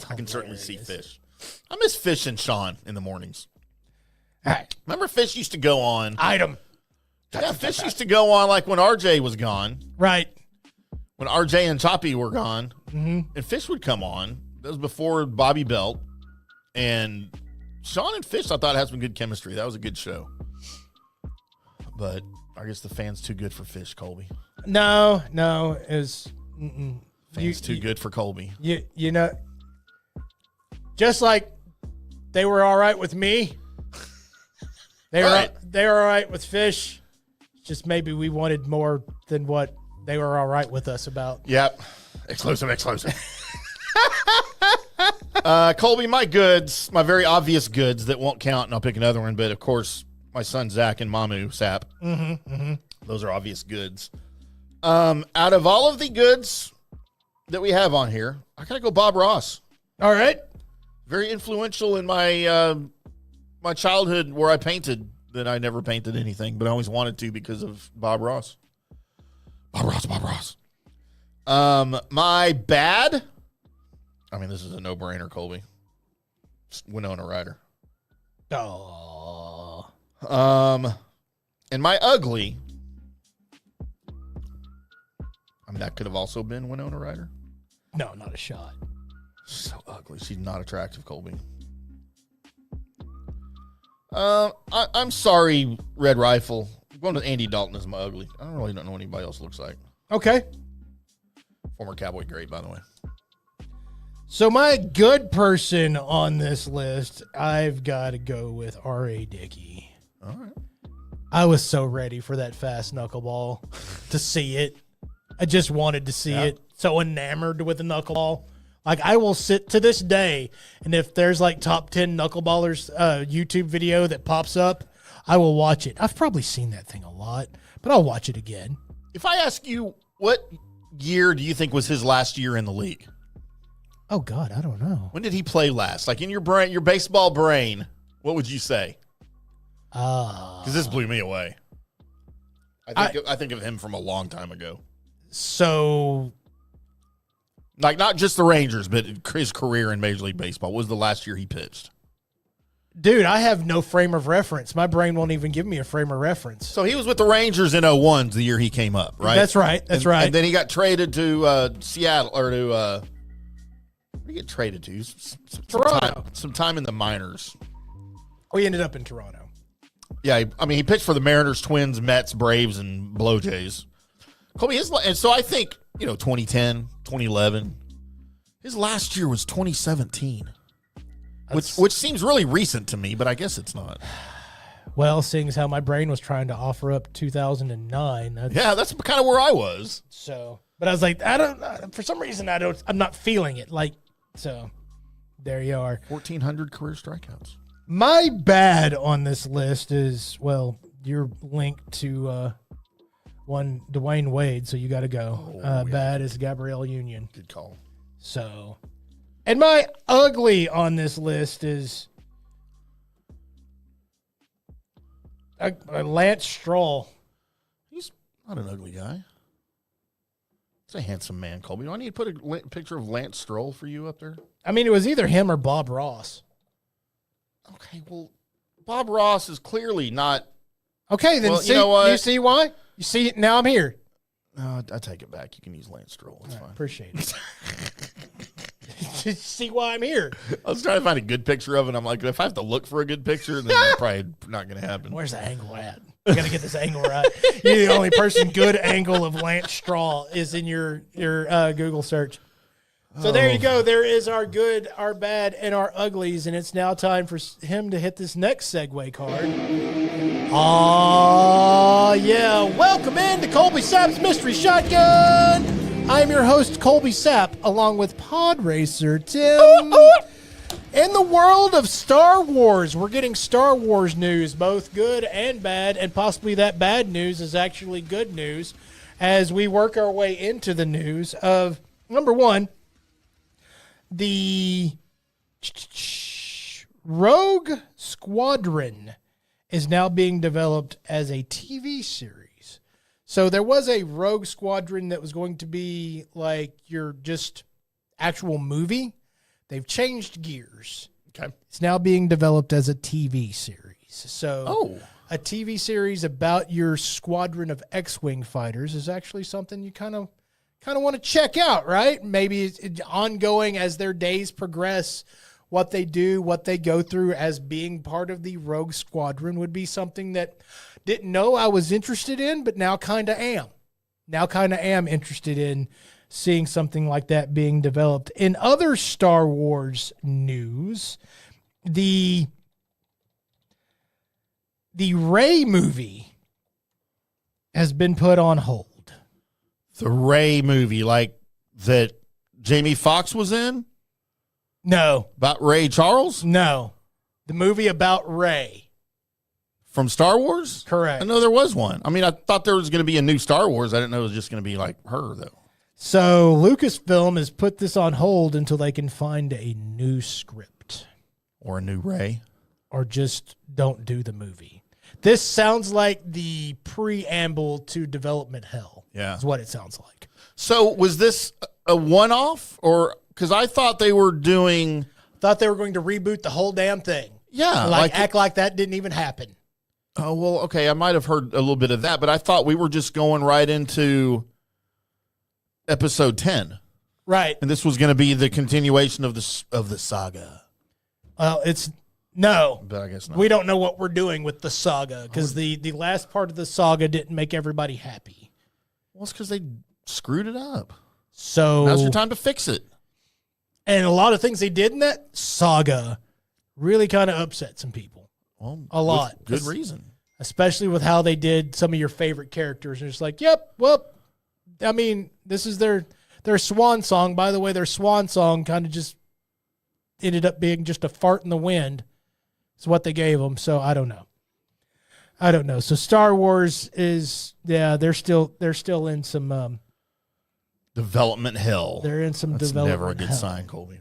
I can certainly see Fish. I miss Fish and Sean in the mornings. All right. Remember Fish used to go on. Item. Yeah, Fish used to go on like when RJ was gone. Right. When RJ and Choppy were gone. Mm-hmm. And Fish would come on. That was before Bobby Belt. And Sean and Fish, I thought, had some good chemistry. That was a good show. But I guess the fans too good for Fish, Colby. No. It was... Fans too good for Colby. You know, just like they were all right with me. They were all right with Fish. Just maybe we wanted more than what they were all right with us about. Yep. Exclusive. Colby, my goods, my very obvious goods that won't count, and I'll pick another one, but of course, my son Zach and Mamu Sapp. Those are obvious goods. Out of all of the goods that we have on here, I gotta go Bob Ross. All right. Very influential in my my childhood, where I painted. That I never painted anything, but I always wanted to because of Bob Ross. Bob Ross. My bad. I mean, this is a no-brainer, Colby. It's Winona Ryder. Oh. And my ugly. I mean, that could have also been Winona Ryder. No, not a shot. So ugly. She's not attractive, Colby. I'm sorry, Red Rifle. I'm going with Andy Dalton as my ugly. I don't really know what anybody else looks like. Okay. Former Cowboy great, by the way. So my good person on this list, I've got to go with R.A. Dickey. All right. I was so ready for that fast knuckleball to see it. I just wanted to see it. So enamored with the knuckleball. Like, I will sit to this day, and if there's like top 10 knuckleballers YouTube video that pops up, I will watch it. I've probably seen that thing a lot, but I'll watch it again. If I ask you, what year do you think was his last year in the league? Oh, God, I don't know. When did he play last? Like, in your brain, your baseball brain, what would you say? Because this blew me away. I think of him from a long time ago. So... Like, not just the Rangers, but his career in Major League Baseball. What was the last year he pitched? Dude, I have no frame of reference. My brain won't even give me a frame of reference. So he was with the Rangers in 01, the year he came up, right? That's right. That's right. And then he got traded to Seattle, or to, where did he get traded to? Toronto. Some time in the minors. Oh, he ended up in Toronto. Yeah, he pitched for the Mariners, Twins, Mets, Braves, and Blue Jays. Colby, and so I think, 2010, 2011. His last year was 2017, which seems really recent to me, but I guess it's not. Well, seeing as how my brain was trying to offer up 2009. That's kind of where I was. So, but I was like, for some reason, I'm not feeling it. Like, so there you are. 1,400 career strikeouts. My bad on this list is, well, you're linked to one Dwayne Wade, so you got to go. Bad is Gabrielle Union. Good call. So, and my ugly on this list is Lance Stroll. He's not an ugly guy. He's a handsome man, Colby. Do I need to put a picture of Lance Stroll for you up there? I mean, it was either him or Bob Ross. Okay, well, Bob Ross is clearly not. Okay, then you know what? You see why? You see it now. I'm here. No, I take it back. You can use Lance Stroll. It's fine. Appreciate it. See why I'm here. I was trying to find a good picture of it. I'm like, if I have to look for a good picture, then it's probably not going to happen. Where's the angle at? I got to get this angle right. You're the only person good angle of Lance Stroll is in your Google search. So there you go. There is our good, our bad, and our uglies, and it's now time for him to hit this next segue card. Oh, yeah. Welcome in to Colby Sapp's Mystery Shotgun. I'm your host, Colby Sapp, along with Pod Racer Tim. In the world of Star Wars, we're getting Star Wars news, both good and bad, and possibly that bad news is actually good news as we work our way into the news of, number one, the Rogue Squadron is now being developed as a TV series. So there was a Rogue Squadron that was going to be like your just actual movie. They've changed gears. Okay. It's now being developed as a TV series. So a TV series about your squadron of X-Wing fighters is actually something you kind of want to check out, right? Maybe it's ongoing as their days progress. What they do, what they go through as being part of the Rogue Squadron would be something that didn't know I was interested in, but now kind of am. Now kind of am interested in seeing something like that being developed. In other Star Wars news, the Rey movie has been put on hold. The Rey movie, like that Jamie Foxx was in? No. About Ray Charles? No. The movie about Ray. From Star Wars? Correct. I know there was one. I mean, I thought there was going to be a new Star Wars. I didn't know it was just going to be like her, though. So Lucasfilm has put this on hold until they can find a new script. Or a new Ray. Or just don't do the movie. This sounds like the preamble to development hell. Yeah. Is what it sounds like. So was this a one-off? Or because I thought they were doing... Thought they were going to reboot the whole damn thing. Yeah. Like act like that didn't even happen. Oh, well, okay. I might have heard a little bit of that, but I thought we were just going right into episode 10. Right. And this was going to be the continuation of the saga. Well, no. But I guess not. We don't know what we're doing with the saga because the last part of the saga didn't make everybody happy. Well, it's because they screwed it up. So now's your time to fix it. And a lot of things they did in that saga really kind of upset some people. Well, a lot. Good reason. Especially with how they did some of your favorite characters. And it's like, yep, well, I mean, this is their swan song. By the way, their swan song kind of just ended up being just a fart in the wind. Is what they gave them. So I don't know. So Star Wars is, yeah, they're still in some development hell. They're in some That's development never a good hell. sign, Colby.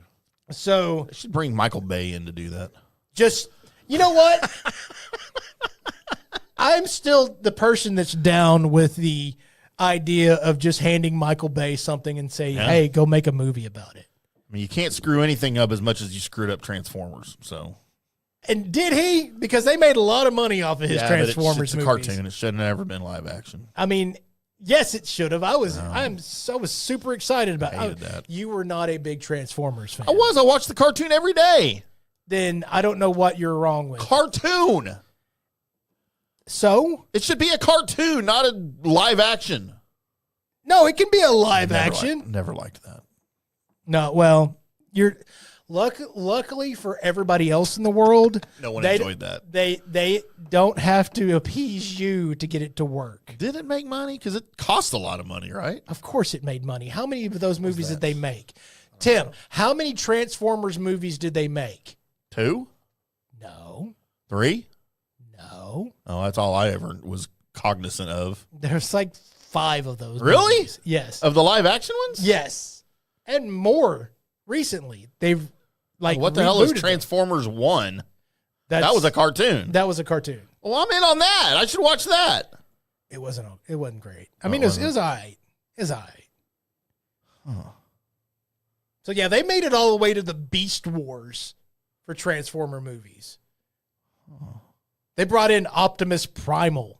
So they should bring Michael Bay in to do that. Just, you know what? I'm still the person that's down with the idea of just handing Michael Bay something and say, hey, go make a movie about it. I mean, you can't screw anything up as much as you screwed up Transformers. So, and did he? Because they made a lot of money off of his Transformers it's a movies. cartoon. It should have never been live action. I mean, yes, it should have. I was super excited about hated that. You were not a big Transformers fan. I was. I watched the cartoon every day. Then I don't know what you're wrong with. Cartoon. So? It should be a cartoon, not a live action. No, it can be a live action. Never liked that. No, well, luckily for everybody else in the world, no one enjoyed that. They don't have to appease you to get it to work. Did it make money? Because it cost a lot of money, right? Of course it made money. How many of those movies did they make? Tim, how many Transformers movies did they make? 2? No. 3? No. Oh, that's all I ever was cognizant of. There's like 5 of those. Really? Movies. Yes. Of the live action ones? Yes. And more recently. They've what the hell is Transformers 1? That was a cartoon. That was a cartoon. Well, I'm in on that. I should watch that. It wasn't great. I mean, it was all right. It was all right. Huh. So, yeah, they made it all the way to the Beast Wars for Transformer movies. Oh. They brought in Optimus Primal.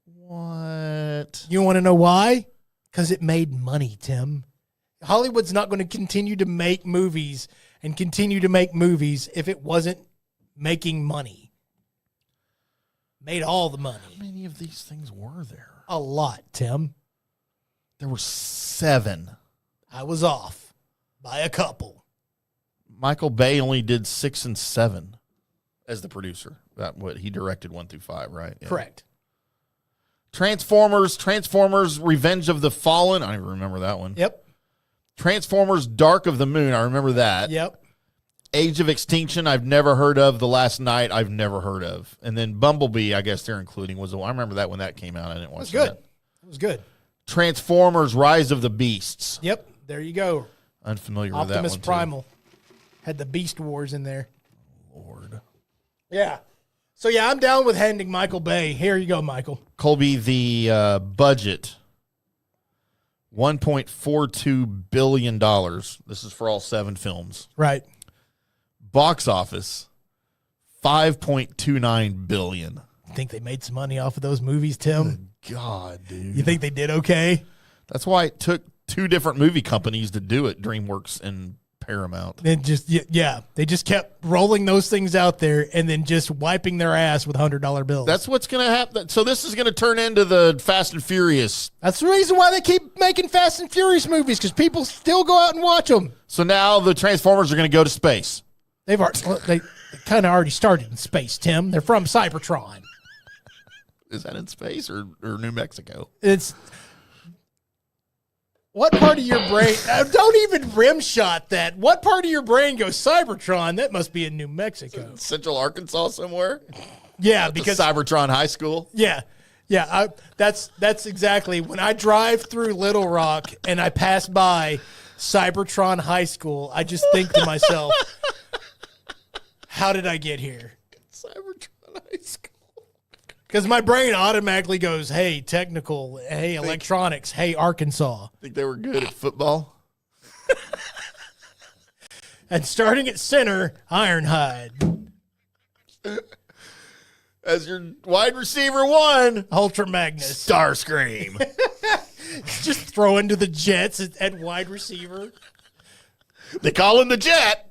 What? You want to know why? Because it made money, Tim. Hollywood's not going to continue to make movies and continue to make movies if it wasn't making money. Made all the money. How many of these things were there? A lot, Tim. There were 7. I was off by a couple. Michael Bay only did 6 and 7 as the producer. That what he directed 1 through 5, right? Yeah. Correct. Transformers, Revenge of the Fallen. I don't even remember that one. Yep. Transformers, Dark of the Moon. I remember that. Yep. Age of Extinction, I've never heard of. The Last Night, I've never heard of. And then Bumblebee, I guess they're including, was the one. I remember that when that came out. I didn't watch that. It was good. Transformers, Rise of the Beasts. Yep. There you go. Unfamiliar with that one, Optimus Primal. Had the Beast Wars in there. Lord. Yeah. So, yeah, I'm down with handing Michael Bay. Here you go, Michael. Colby, the budget, $1.42 billion. This is for all 7 films. Right. Box office, $5.29 billion. You think they made some money off of those movies, Tim? Good God, dude. You think they did okay? That's why it took 2 different movie companies to do it, DreamWorks and Paramount. And just, yeah, they just kept rolling those things out there and then just wiping their ass with $100 bills. That's what's going to happen. So this is going to turn into the Fast and Furious. That's the reason why they keep making Fast and Furious movies, because people still go out and watch them. So now the Transformers are going to go to space. They kind of already started in space, Tim. They're from Cybertron. Is that in space or New Mexico? It's What part of your brain? Don't even rim shot that. What part of your brain goes Cybertron? That must be in New Mexico, Central Arkansas somewhere. Yeah, That's because Cybertron High School. Yeah. That's exactly when I drive through Little Rock and I pass by Cybertron High School. I just think to myself, how did I get here? Cybertron High School. Because my brain automatically goes, hey, technical, hey, electronics, hey, Arkansas. Think they were good at football? And starting at center, Ironhide. As your wide receiver 1, Ultra Magnus. Starscream. Just throw into the Jets at wide receiver. They call him the Jet.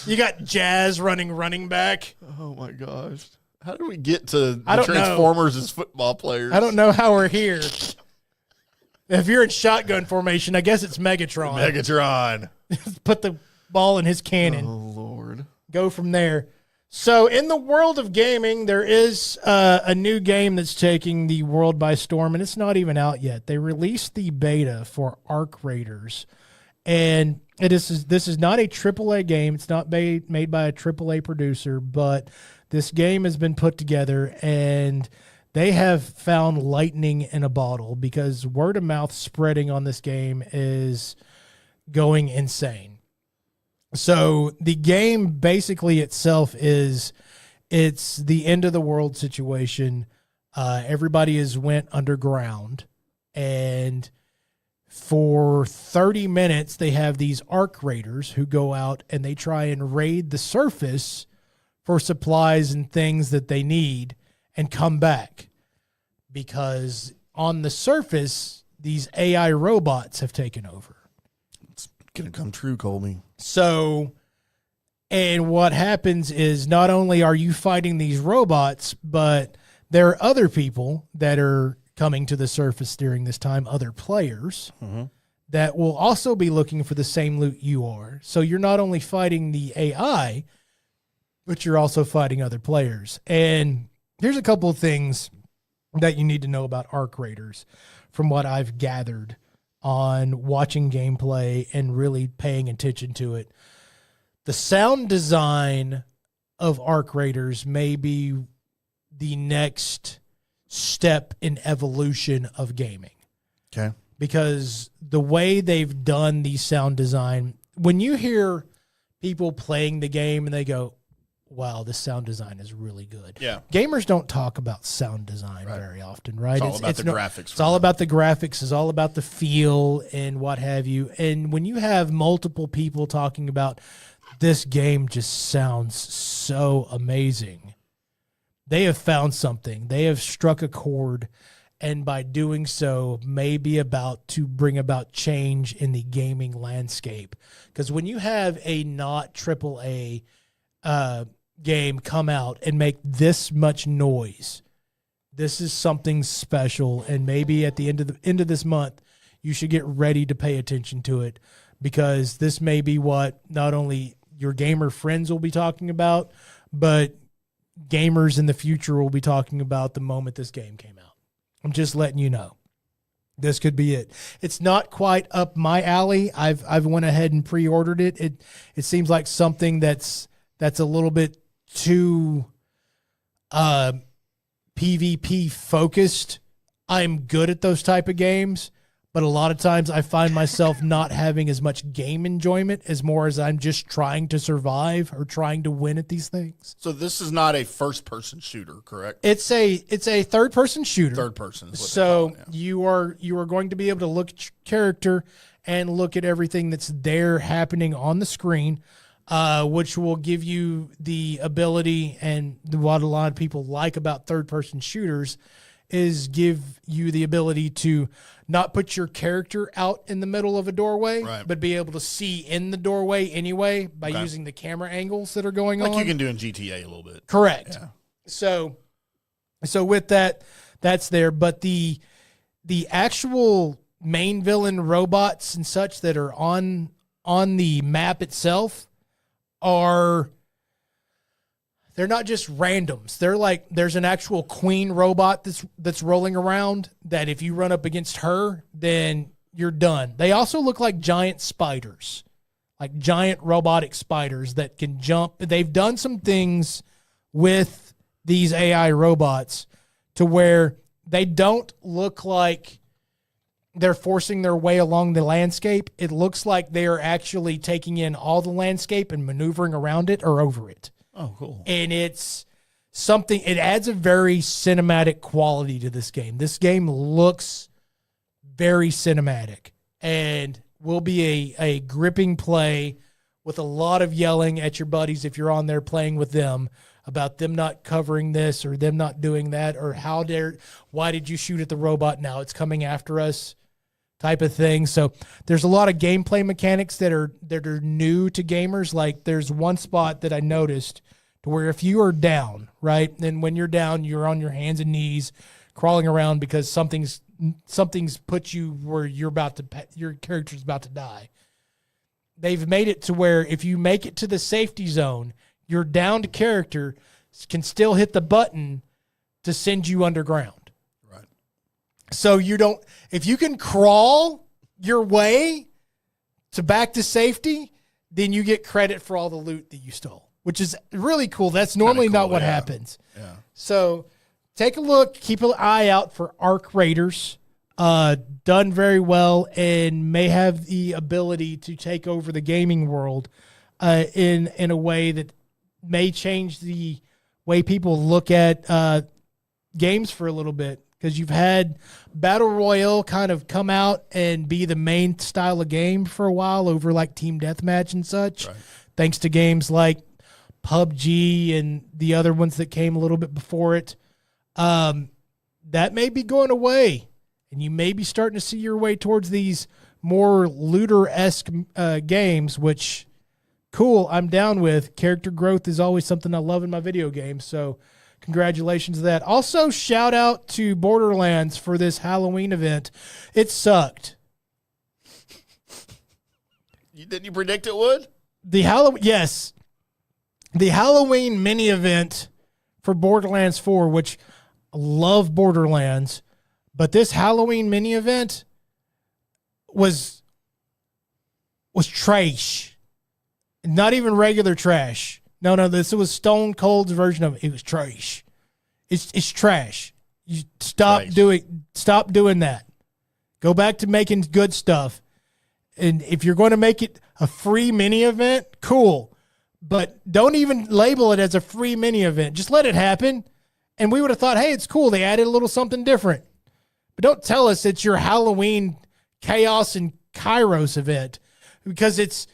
You got Jazz running back. Oh, my gosh. How did we get to the I don't Transformers as football players? I don't know how we're here. If you're in shotgun formation, I guess it's Megatron. Megatron. Put the ball in his cannon. Oh, Lord. Go from there. So in the world of gaming, there is a new game that's taking the world by storm, and it's not even out yet. They released the beta for Arc Raiders, and this is not a AAA game. It's not made by a AAA producer, but this game has been put together, and they have found lightning in a bottle because word of mouth spreading on this game is going insane. So the game basically itself it's the end of the world situation. Everybody has went underground, and for 30 minutes they have these Arc Raiders who go out and they try and raid the surface for supplies and things that they need and come back, because on the surface these AI robots have taken over. It's going to come true, Colby. So, and what happens is not only are you fighting these robots, but there are other people that are coming to the surface during this time, other players that will also be looking for the same loot you are. So you're not only fighting the AI, but you're also fighting other players. And here's a couple of things that you need to know about Arc Raiders from what I've gathered on watching gameplay and really paying attention to it. The sound design of Arc Raiders may be the next step in evolution of gaming. Okay. Because the way they've done the sound design, when you hear people playing the game and they go, wow, this sound design is really good. Yeah. Gamers don't talk about sound design very often, right? It's all about the graphics. It's all about the graphics. It's all about the feel and what have you. And when you have multiple people talking about this game just sounds so amazing, they have found something. They have struck a chord, and by doing so, may be about to bring about change in the gaming landscape. Because when you have a not AAA game come out and make this much noise, this is something special, and maybe at the end of this month you should get ready to pay attention to it, because this may be what not only your gamer friends will be talking about, but gamers in the future will be talking about the moment this game came out. I'm just letting you know. This could be it. It's not quite up my alley. I've went ahead and pre-ordered it. It seems like something that's a little bit too PvP focused. I'm good at those type of games, but a lot of times I find myself not having as much game enjoyment as more as I'm just trying to survive or trying to win at these things. So this is not a first-person shooter, correct? It's a third-person shooter. Third person. So you are going to be able to look at your character and look at everything that's there happening on the screen, which will give you the ability, and what a lot of people like about third-person shooters is give you the ability to not put your character out in the middle of a doorway, but be able to see in the doorway anyway by using the camera angles that are going on. Like you can do in GTA a little bit. Correct. Yeah. So with that, that's there. But the actual main villain robots and such that are on the map itself they're not just randoms. They're like, there's an actual queen robot that's rolling around that if you run up against her, then you're done. They also look like giant spiders, like giant robotic spiders that can jump. They've done some things with these AI robots to where they don't look like they're forcing their way along the landscape. It looks like they are actually taking in all the landscape and maneuvering around it or over it. Oh, cool. And it's something, it adds a very cinematic quality to this game. This game looks very cinematic and will be a gripping play with a lot of yelling at your buddies if you're on there playing with them about them not covering this or them not doing that or why did you shoot at the robot now? It's coming after us type of thing. So there's a lot of gameplay mechanics that are new to gamers. Like there's one spot that I noticed to where if you are down, right, then when you're down, you're on your hands and knees crawling around because something's put you where your character's about to die. They've made it to where if you make it to the safety zone, your downed character can still hit the button to send you underground. Right. So if you can crawl your way to back to safety, then you get credit for all the loot that you stole, which is really cool. That's normally not what happens. Yeah. So take a look, keep an eye out for Arc Raiders. Done very well and may have the ability to take over the gaming world in a way that may change the way people look at games for a little bit, because you've had Battle Royale kind of come out and be the main style of game for a while over like Team Deathmatch and such, right, thanks to games like PUBG and the other ones that came a little bit before it. That may be going away, and you may be starting to see your way towards these more looter-esque games, which, cool, I'm down with. Character growth is always something I love in my video games, so congratulations to that. Also, shout out to Borderlands for this Halloween event. It sucked. Didn't you predict it would? Yes. The Halloween mini event for Borderlands 4, which I love Borderlands, but this Halloween mini event was trash. Not even regular trash. No, this was Stone Cold's version of it. It was trash. It's trash. You stop doing that. Go back to making good stuff. And if you're going to make it a free mini event, cool. But don't even label it as a free mini event. Just let it happen. And we would have thought, hey, it's cool. They added a little something different. But don't tell us it's your Halloween Chaos and Kairos event, because it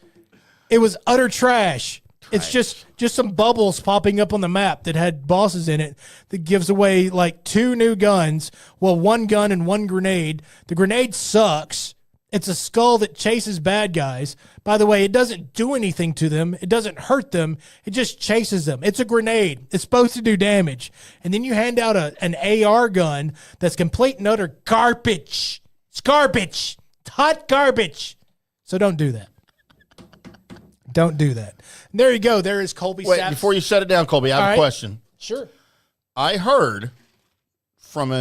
was utter trash. It's just some bubbles popping up on the map that had bosses in it that gives away like 2 new guns. Well, 1 gun and 1 grenade. The grenade sucks. It's a skull that chases bad guys. By the way, it doesn't do anything to them. It doesn't hurt them. It just chases them. It's a grenade. It's supposed to do damage. And then you hand out an AR gun that's complete and utter garbage. It's garbage. It's hot garbage. So don't do that. Don't do that. And there you go. There is Colby Sapp. Wait, before you shut it down, Colby, I have a question. Sure. I heard from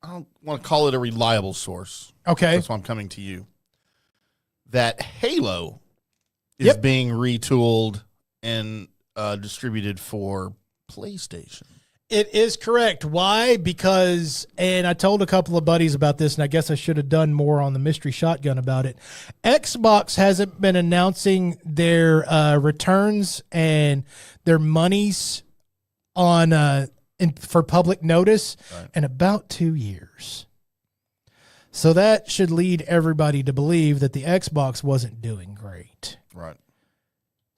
I don't want to call it a reliable source. Okay. That's why I'm coming to you. That Halo is being retooled and distributed for PlayStation. It is correct. Why? Because, and I told a couple of buddies about this, and I guess I should have done more on the mystery shotgun about it. Xbox hasn't been announcing their returns and their monies on for public notice in about 2 years. So that should lead everybody to believe that the Xbox wasn't doing great. Right.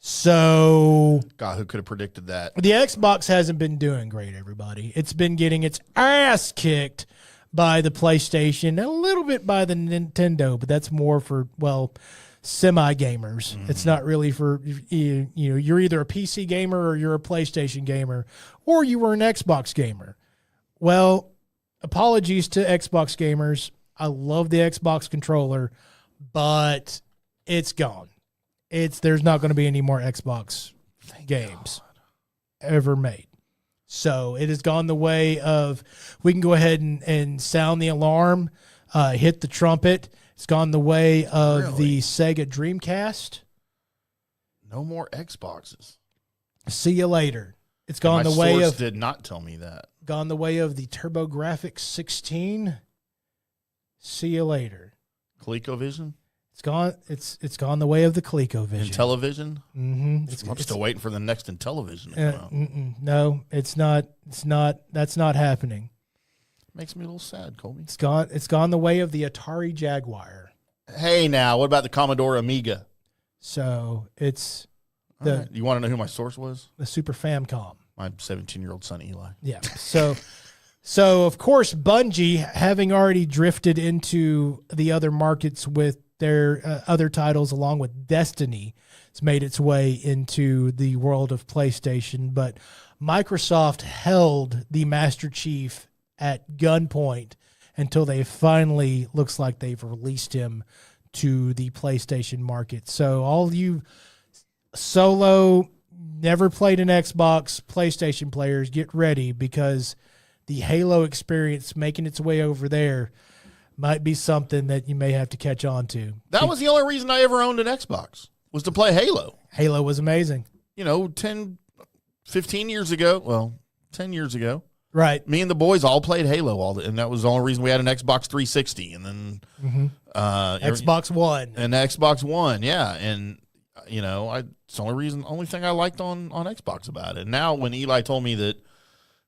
So, God, who could have predicted that? The Xbox hasn't been doing great, everybody. It's been getting its ass kicked by the PlayStation and a little bit by the Nintendo, but that's more for, semi-gamers. Mm-hmm. It's not really for, you're either a PC gamer or you're a PlayStation gamer, or you were an Xbox gamer. Well, apologies to Xbox gamers. I love the Xbox controller, but it's gone. There's not going to be any more Xbox games ever made. So it has gone the way of, we can go ahead and sound the alarm. hit the trumpet. It's gone the way of the Sega Dreamcast. No more Xboxes. See you later. It's gone the My way source of did not tell me that. gone the way of the TurboGrafx 16. See you later. ColecoVision? It's gone. It's gone the way of the ColecoVision. Intellivision? Mm-hmm. I'm still waiting for the next Intellivision to come out. No, it's not. It's not. That's not happening. Makes me a little sad, Colby. It's gone. It's gone the way of the Atari Jaguar. Hey, now, what about the Commodore Amiga? So it's Right. You want to know who my source was? the Super Famicom. My 17-year-old son, Eli. Yeah. So of course, Bungie, having already drifted into the other markets with their other titles, along with Destiny, has made its way into the world of PlayStation. But Microsoft held the Master Chief at gunpoint until they finally looks like they've released him to the PlayStation market. So all you solo, never played an Xbox, PlayStation players, get ready, because the Halo experience making its way over there might be something that you may have to catch on to. That was the only reason I ever owned an Xbox, was to play Halo. Halo was amazing. 10, 15 years ago, well, 10 years ago, right? Me and the boys all played Halo and that was the only reason we had an Xbox 360, and then Xbox One. And Xbox One, yeah. And, it's the only thing I liked on Xbox about it. Now, when Eli told me that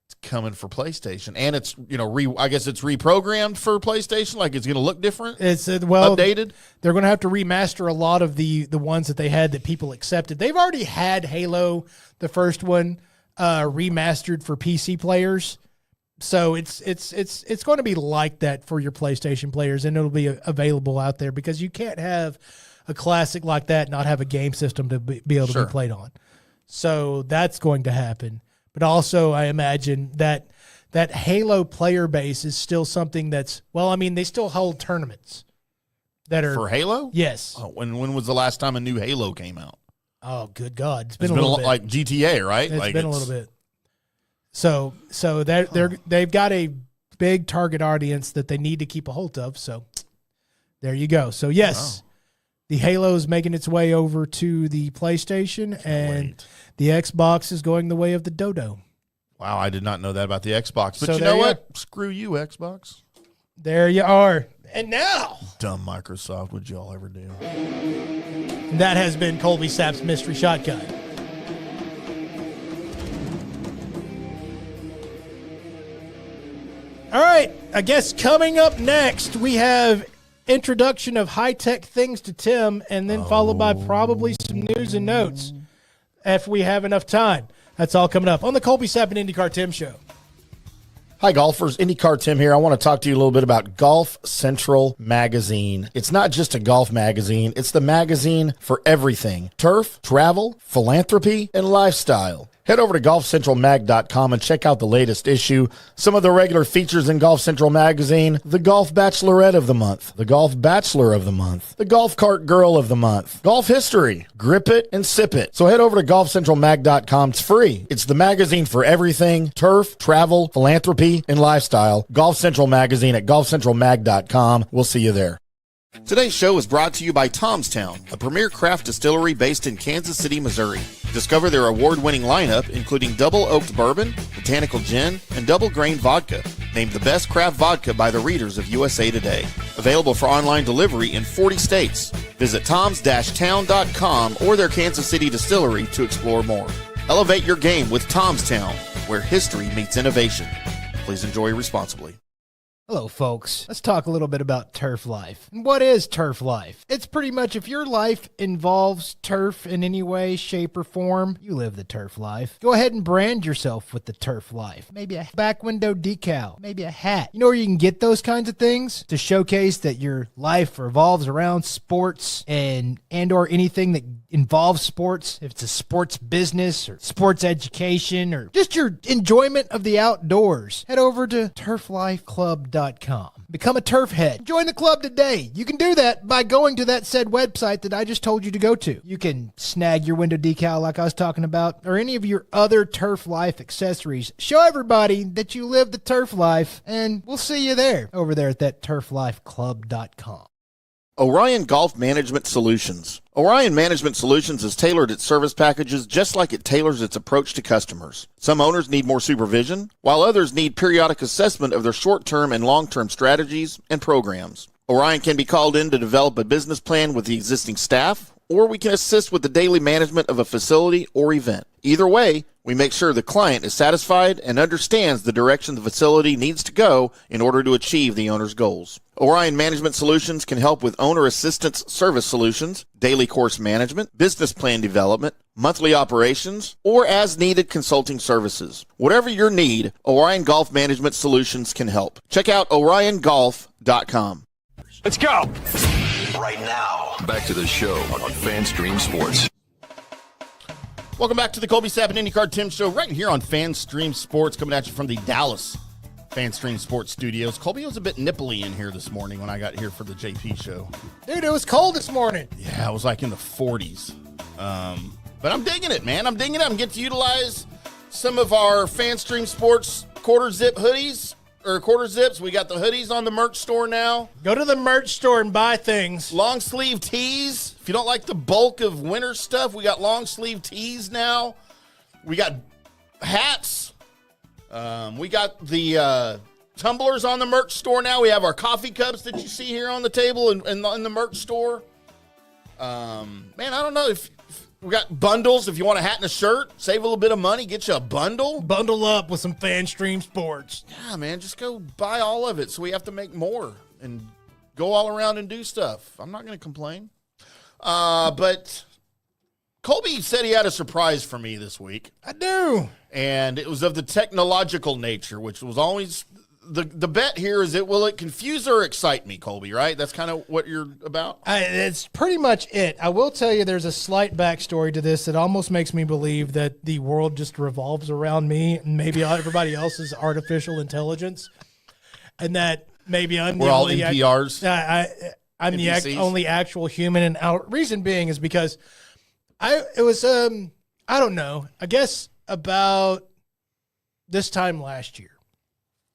it's coming for PlayStation, and it's, I guess it's reprogrammed for PlayStation, like it's going to look different. It's updated. They're going to have to remaster a lot of the ones that they had that people accepted. They've already had Halo, the first one, remastered for PC players. So it's going to be like that for your PlayStation players, and it'll be available out there, because you can't have a classic like that not have a game system to be able to be played on. So that's going to happen. But also, I imagine that Halo player base is still something that's, they still hold tournaments that are for Halo. Yes. Oh, when was the last time a new Halo came out? Oh, good God! It's been a little bit. Like GTA, right? It's been a little bit. So they've got a big target audience that they need to keep a hold of. So there you go. So yes, the Halo is making its way over to the PlayStation, and the Xbox is going the way of the Dodo. Wow, I did not know that about the Xbox. But So you know there what? Screw you, Xbox. There you are. And now, dumb Microsoft, would you all ever do? That has been Colby Sapp's Mystery Shotgun. All right, I guess coming up next, we have introduction of high-tech things to Tim, and then followed by probably some news and notes if we have enough time. That's all coming up on the Colby Sapp IndyCarTim Show. Hi, golfers. IndyCarTim here. I want to talk to you a little bit about Golf Central Magazine. It's not just a golf magazine. It's the magazine for everything: turf, travel, philanthropy, and lifestyle. Head over to golfcentralmag.com and check out the latest issue. Some of the regular features in Golf Central Magazine: the Golf Bachelorette of the Month, the Golf Bachelor of the Month, the Golf Cart Girl of the Month, Golf History, Grip It and Sip It. So head over to golfcentralmag.com. It's free. It's the magazine for everything: turf, travel, philanthropy, and lifestyle. Golf Central Magazine at golfcentralmag.com. We'll see you there. Today's show is brought to you by Tomstown, a premier craft distillery based in Kansas City, Missouri. Discover their award-winning lineup, including double oaked bourbon, botanical gin, and double grain vodka. Named the best craft vodka by the readers of USA Today. Available for online delivery in 40 states. Visit toms-town.com or their Kansas City distillery to explore more. Elevate your game with Tomstown, where history meets innovation. Please enjoy responsibly. Hello, folks. Let's talk a little bit about turf life. And what is turf life? It's pretty much, if your life involves turf in any way, shape, or form, you live the turf life. Go ahead and brand yourself with the turf life. Maybe a back window decal, maybe a hat. You know where you can get those kinds of things to showcase that your life revolves around sports and or anything that involves sports. If it's a sports business or sports education or just your enjoyment of the outdoors, head over to turflifeclub.com. OriionGolfManagementSolutions.com. Become a turf head. Join the club today. You can do that by going to that said website that I just told you to go to. You can snag your window decal like I was talking about, or any of your other turf life accessories. Show everybody that you live the turf life, and we'll see you there over there at that turflifeclub.com. Orion Golf Management Solutions. Orion Management Solutions has tailored its service packages just like it tailors its approach to customers. Some owners need more supervision, while others need periodic assessment of their short-term and long-term strategies and programs. Orion can be called in to develop a business plan with the existing staff, or we can assist with the daily management of a facility or event. Either way, we make sure the client is satisfied and understands the direction the facility needs to go in order to achieve the owner's goals. Orion Management Solutions can help with owner assistance service solutions, daily course management, business plan development, monthly operations, or as-needed consulting services. Whatever your need, Orion Golf Management Solutions can help. Check out OrionGolf.com. Let's go. Right now, back to the show on FanStream Sports. Welcome back to the Colby Sapp IndyCarTim Show right here on FanStream Sports, coming at you from the Dallas FanStream Sports Studios. Colby was a bit nipply in here this morning when I got here for the JP show. Dude, it was cold this morning. Yeah, it was like in the 40s. But I'm digging it, man. I'm digging it. I'm getting to utilize some of our FanStream Sports quarter zip hoodies. Or quarter zips. We got the hoodies on the merch store now. Go to the merch store and buy things. Long sleeve tees. If you don't like the bulk of winter stuff, we got long sleeve tees now. We got hats. We got the tumblers on the merch store now. We have our coffee cups that you see here on the table in the merch store. Man, I don't know if we got bundles. If you want a hat and a shirt, save a little bit of money, get you a bundle. Bundle up with some FanStream Sports. Yeah, man, just go buy all of it so we have to make more and go all around and do stuff. I'm not going to complain. But Colby said he had a surprise for me this week. I do. And it was of the technological nature, which was always the bet here is will it confuse or excite me, Colby, right? That's kind of what you're about? It's pretty much it. I will tell you there's a slight backstory to this that almost makes me believe that the world just revolves around me and maybe everybody else is artificial intelligence, and that maybe I'm We're all NPRs. I'm the only actual human. And reason being is because I don't know, I guess about this time last year,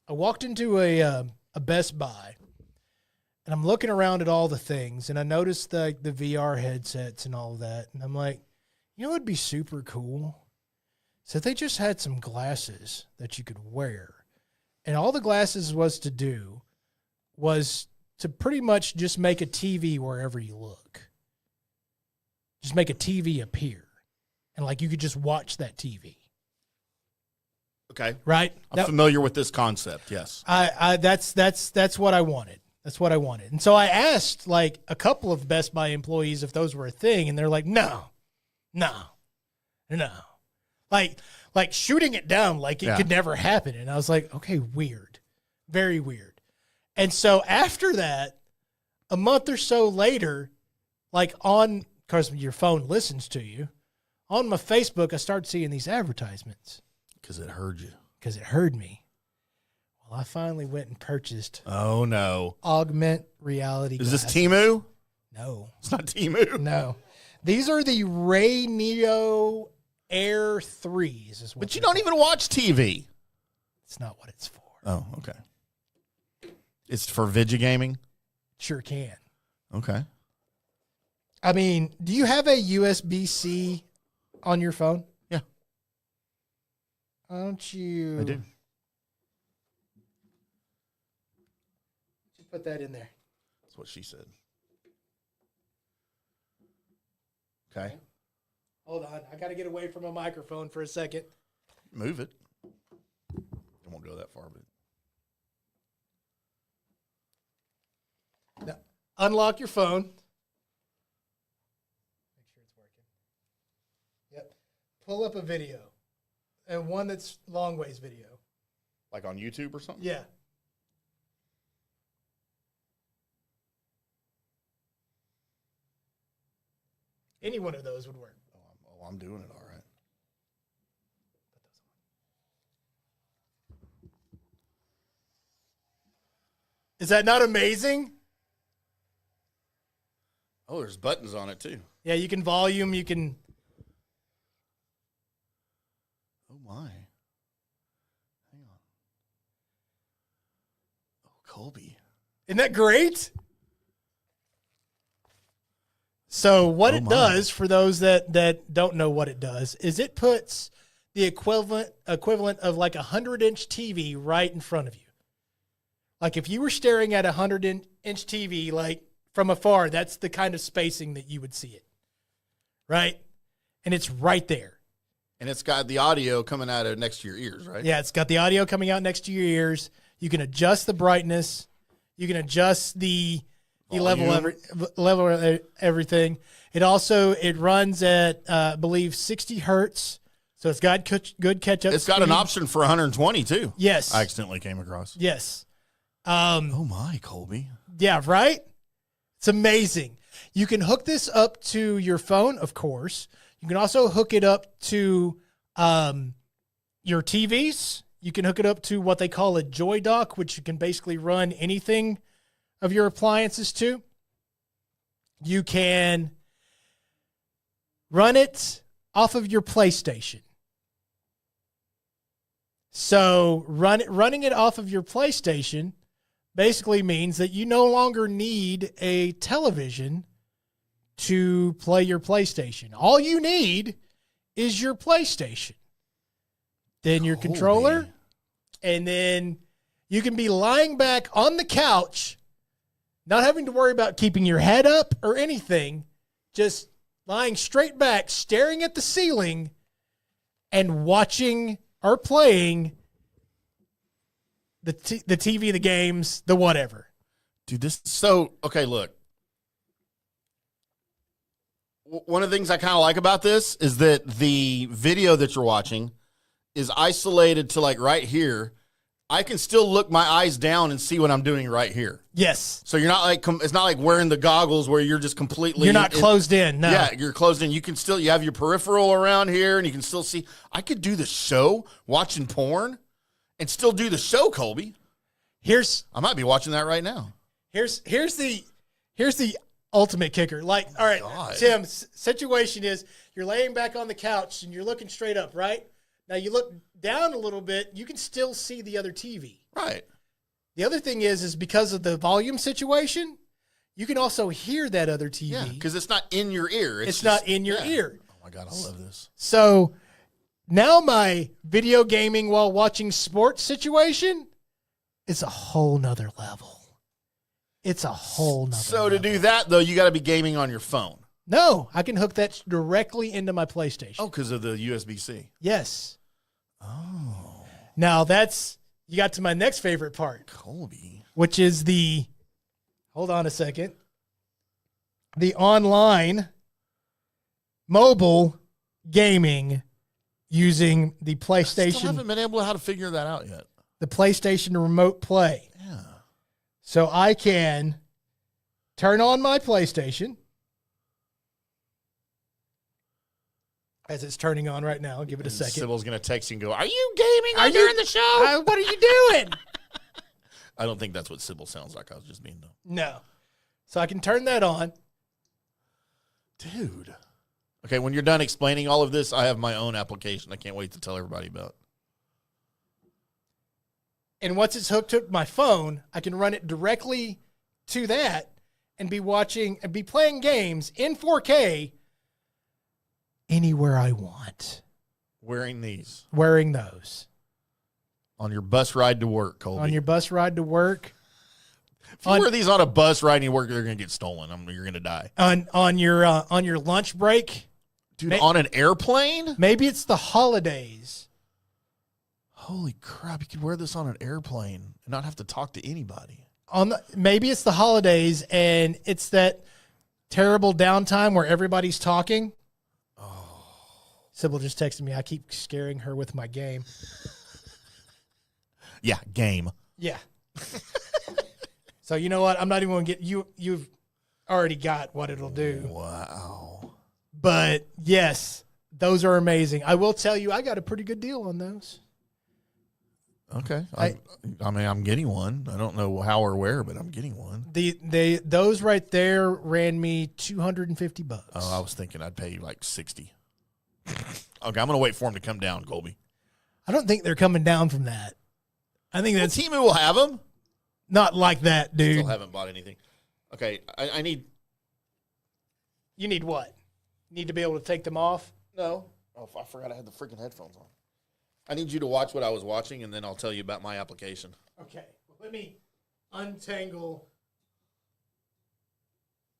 I walked into a Best Buy, and I'm looking around at all the things, and I noticed the VR headsets and all of that, and I'm like, you know what would be super cool? So they just had some glasses that you could wear, and all the glasses was to pretty much just make a TV wherever you look. Just make a TV appear, and like you could just watch that TV. Okay. Right? I'm familiar with this concept, yes. That's what I wanted. That's what I wanted. And so I asked like a couple of Best Buy employees if those were a thing, and they're like, no. Like shooting it down like it could never happen. And I was like, okay, weird. Very weird. And so after that, a month or so later, like because your phone listens to you, on my Facebook, I started seeing these advertisements. Because it heard you. Because it heard me. Well, I finally went and purchased. Oh, no. Augment reality glasses. Is this Temu? No. It's not Temu. No. These are the Ray Neo Air 3s. But you don't even watch TV. It's not what it's for. Oh, okay. It's for video gaming? Sure can. Okay. I mean, do you have a USB-C on your phone? Yeah. Don't you? I do. Just put that in there. That's what she said. Okay. Hold on. I got to get away from a microphone for a second. Move it. It won't go that far, but. Now, unlock your phone. Make sure it's working. Yep. Pull up a video. And one that's long ways video. Like on YouTube or something? Yeah. Any one of those would work. Oh, I'm doing it all right. Is that not amazing? Oh, there's buttons on it, too. Yeah, you can volume, you can... Oh, my. Hang on. Oh, Colby. Isn't that great? So what it does, for those that don't know what it does, is it puts the equivalent of like a 100-inch TV right in front of you. Like if you were staring at a 100-inch TV, like from afar, that's the kind of spacing that you would see it, right? And it's right there. And it's got the audio coming out of next to your ears, right? Yeah, it's got the audio coming out next to your ears. You can adjust the brightness. You can adjust the level of everything. It runs at, I believe, 60 hertz. So it's got good catch-up It's got speed. an option for 120, too. Yes. I accidentally came across. Yes. Oh, my, Colby. Yeah, right? It's amazing. You can hook this up to your phone, of course. You can also hook it up to your TVs. You can hook it up to what they call a Joy Dock, which you can basically run anything of your appliances to. You can run it off of your PlayStation. So running it off of your PlayStation basically means that you no longer need a television to play your PlayStation. All you need is your PlayStation. Then your controller, and then you can be lying back on the couch, not having to worry about keeping your head up or anything, just lying straight back, staring at the ceiling, and watching or playing the TV, the games, the whatever. Dude, okay, look. One of the things I kind of like about this is that the video that you're watching is isolated to like right here. I can still look my eyes down and see what I'm doing right here. Yes. So you're not like, it's not like wearing the goggles where you're just completely. You're not closed in. No. Yeah, you're closed in. You can still, you have your peripheral around here and you can still see. I could do the show watching porn and still do the show, Colby. I might be watching that right now. Here's the ultimate kicker. Like, all right, Tim, situation is you're laying back on the couch and you're looking straight up, right? Now you look down a little bit, you can still see the other TV. Right. The other thing is because of the volume situation, you can also hear that other TV. Yeah, because it's not in your ear. It's not in your ear. Oh my God, I love this. So now my video gaming while watching sports situation is a whole nother level. It's a whole nother So level. to do that, though, you got to be gaming on your phone. No, I can hook that directly into my PlayStation. Oh, because of the USB-C. Yes. Oh. Now you got to my next favorite part. Colby. Which is hold on a second, the online mobile gaming using the PlayStation. I still haven't been able to figure that out yet. The PlayStation Remote Play. Yeah. So I can turn on my PlayStation as it's turning on right now. Give it a second. Sybil's going to text you and go, "Are you gaming during the show? What are you doing?" I don't think that's what Sybil sounds like. I was just being dumb. No. So I can turn that on. Dude. Okay, when you're done explaining all of this, I have my own application I can't wait to tell everybody about. And once it's hooked to my phone, I can run it directly to that and be playing games in 4K anywhere I want. Wearing these. Wearing those. On your bus ride to work, Colby. On your bus ride to work. If you wear these on a bus riding to work, they're going to get stolen. You're going to die. On your lunch break. Dude, on an airplane? Maybe it's the holidays. Holy crap, you could wear this on an airplane and not have to talk to anybody. Maybe it's the holidays and it's that terrible downtime where everybody's talking. Oh. Sybil just texted me. I keep scaring her with my game. Yeah, game. Yeah. So you know what? I'm not even going to get you. You've already got what it'll do. Wow. But yes, those are amazing. I will tell you, I got a pretty good deal on those. Okay. I mean, I'm getting one. I don't know how or where, but I'm getting one. Those right there ran me $250. Oh, I was thinking I'd pay you like 60. Okay, I'm going to wait for them to come down, Colby. I don't think they're coming down from that. I think that's Timu will have them. not like that, dude. Still haven't bought anything. Okay, I need. You need what? Need to be able to take them off? No. Oh, I forgot I had the freaking headphones on. I need you to watch what I was watching, and then I'll tell you about my application. Okay. Well, let me untangle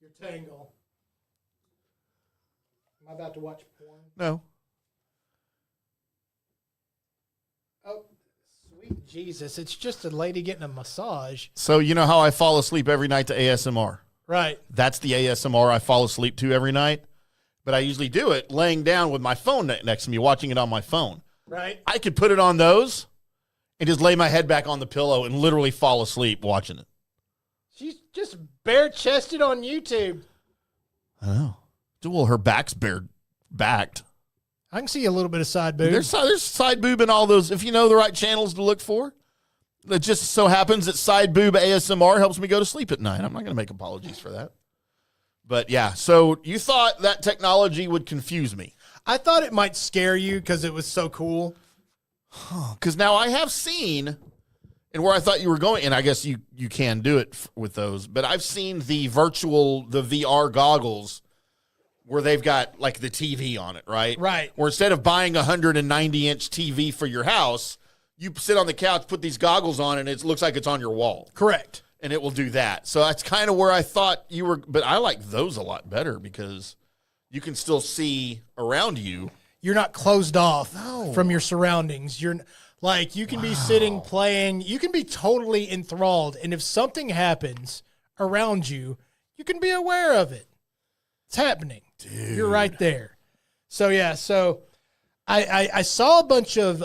your tangle. Am I about to watch porn? No. Oh, sweet Jesus. It's just a lady getting a massage. So you know how I fall asleep every night to ASMR? Right. That's the ASMR I fall asleep to every night. But I usually do it laying down with my phone next to me, watching it on my phone. Right. I could put it on those and just lay my head back on the pillow and literally fall asleep watching it. She's just bare-chested on YouTube. I know. Well, her back's backed. I can see a little bit of side boob. There's side boob in all those. If you know the right channels to look for, it just so happens that side boob ASMR helps me go to sleep at night. I'm not going to make apologies for that. But yeah, so you thought that technology would confuse me. I thought it might scare you because it was so cool. Because now I have seen, and where I thought you were going, and I guess you can do it with those, but I've seen the VR goggles where they've got like the TV on it, right? Right. Where instead of buying a 190-inch TV for your house, you sit on the couch, put these goggles on, and it looks like it's on your wall. Correct. And it will do that. So that's kind of where I thought you were, but I like those a lot better because you can still see around you. You're not closed off from your surroundings. You're like, you can be sitting playing. You can be totally enthralled. And if something happens around you, you can be aware of it. It's happening. Dude. You're right there. So, yeah. So I saw a bunch of,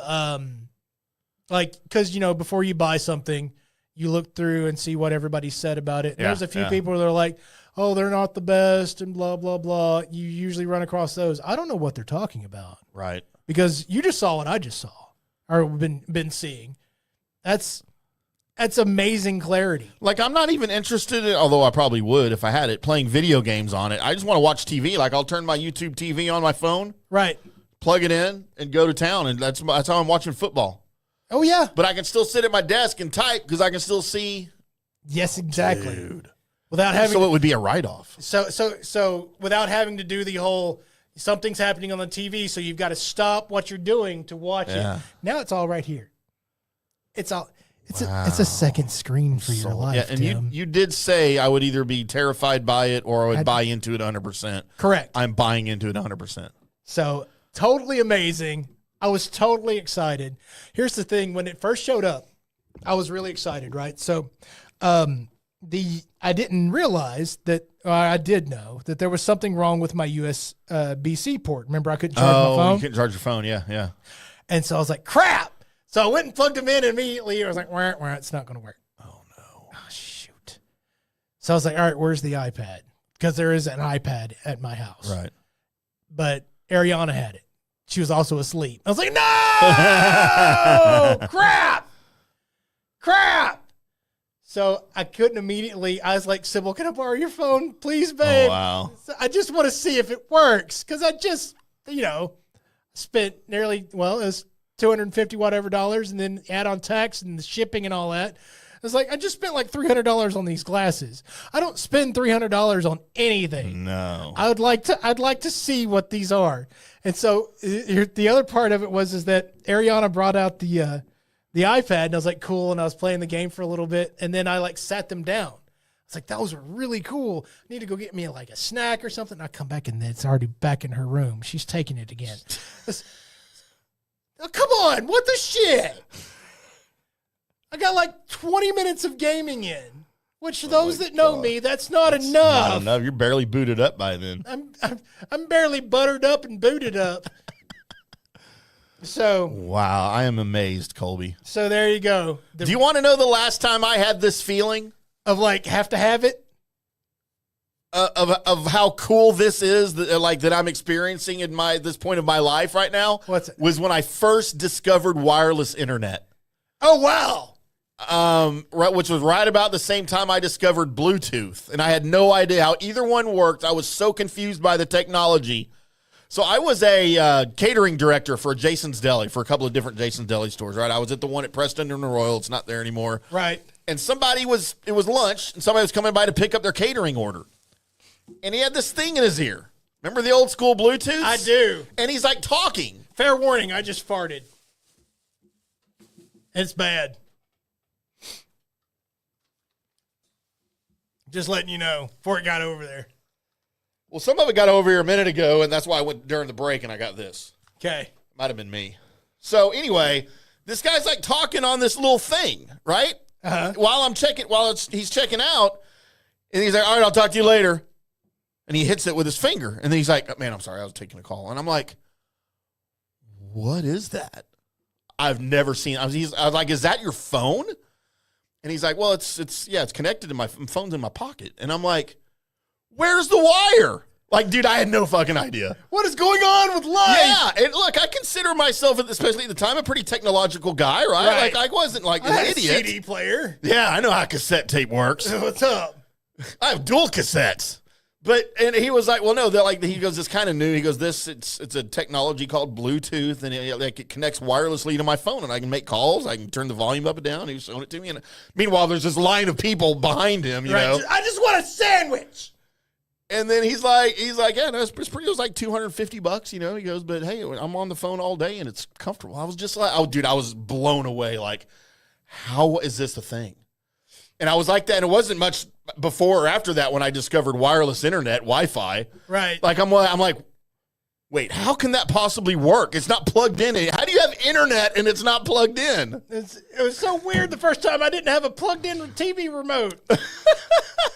because, before you buy something, you look through and see what everybody said about it. And there's a few people that are like, oh, they're not the best and blah, blah, blah. You usually run across those. I don't know what they're talking about. Right. Because you just saw what I just saw or been seeing. That's amazing clarity. Like, I'm not even interested in, although I probably would if I had it, playing video games on it. I just want to watch TV. Like, I'll turn my YouTube TV on my phone. Right. Plug it in and go to town. And that's how I'm watching football. Oh, yeah. But I can still sit at my desk and type because I can still see. Yes, exactly. Dude. Without having So it would be a write-off. So without having to do the whole something's happening on the TV, so you've got to stop what you're doing to watch it. Now it's all right here. It's a second screen for your life. Yeah, and Tim. you did say I would either be terrified by it or I would buy into it 100%. Correct. I'm buying into it 100%. So totally amazing. I was totally excited. Here's the thing. When it first showed up, I was really excited, right? So I didn't realize that, I did know that there was something wrong with my USB-C port. Remember, I couldn't charge my phone? You couldn't charge your phone, yeah. And so I was like, crap. So I went and plugged them in immediately. I was like, wah, it's not going to work. Oh, no. Oh, shoot. So I was like, all right, where's the iPad? Because there is an iPad at my house. Right. But Ariana had it. She was also asleep. I was like, no! Crap! So I couldn't immediately. I was like, Sybil, can I borrow your phone, please, babe? Oh, wow. So I just want to see if it works. Because I just, spent nearly, it was $250 whatever dollars, and then add on tax and the shipping and all that. It's like, I just spent like $300 on these glasses. I don't spend $300 on anything. No. I'd like to see what these are. And so the other part of it is that Ariana brought out the iPad, and I was like, cool. And I was playing the game for a little bit, and then I sat them down. I was like, those are really cool. I need to go get me a snack or something. I come back, and it's already back in her room. She's taking it again. Oh, come on, what the shit? I got 20 minutes of gaming in. Which those that know me, that's not enough. Not enough. You're barely booted up by then. I'm barely buttered up and booted up. So wow, I am amazed, Colby. So there you go. Do you want to know the last time I had this feeling of have to have it? Of how cool this is that I'm experiencing in this point of my life right now? What's it? Was when I first discovered wireless internet. Oh, wow. Right, which was right about the same time I discovered Bluetooth, and I had no idea how either one worked. I was so confused by the technology. So I was a catering director for Jason's Deli, for a couple of different Jason's Deli stores, right? I was at the one at Preston and Royal. It's not there anymore. Right. And it was lunch, and somebody was coming by to pick up their catering order. And he had this thing in his ear. Remember the old school Bluetooth? I do. And he's like talking. Fair warning, I just farted. It's bad. Just letting you know before it got over there. Well, some of it got over here a minute ago, and that's why I went during the break and I got this. Okay. Might have been me. So anyway, this guy's like talking on this little thing, right? Uh-huh. While he's checking out, and he's like, all right, I'll talk to you later. And he hits it with his finger. And then he's like, man, I'm sorry, I was taking a call. And I'm like, what is that? I've never seen. I was like, is that your phone? And he's like, well, it's connected to my phone's in my pocket. And I'm like, where's the wire? Like, dude, I had no fucking idea. What is going on with life? Yeah, and look, I consider myself, especially at the time, a pretty technological guy, right? Like, I wasn't like an idiot. CD player. Yeah, I know how cassette tape works. What's up? I have dual cassettes. And he was like, well, no, he goes, it's kind of new. He goes, it's a technology called Bluetooth, and it connects wirelessly to my phone, and I can make calls. I can turn the volume up and down. He was showing it to me. And meanwhile, there's this line of people behind him, you know. I just want a sandwich. And then he's like, yeah, no, it was like $250, you know. He goes, but hey, I'm on the phone all day, and it's comfortable. I was just like, oh, dude, I was blown away. Like, how is this a thing? And I was like that, and it wasn't much before or after that when I discovered wireless internet, Wi-Fi. Right. Like, I'm like, wait, how can that possibly work? It's not plugged in. How do you have internet and it's not plugged in? It was so weird the first time I didn't have a plugged-in TV remote.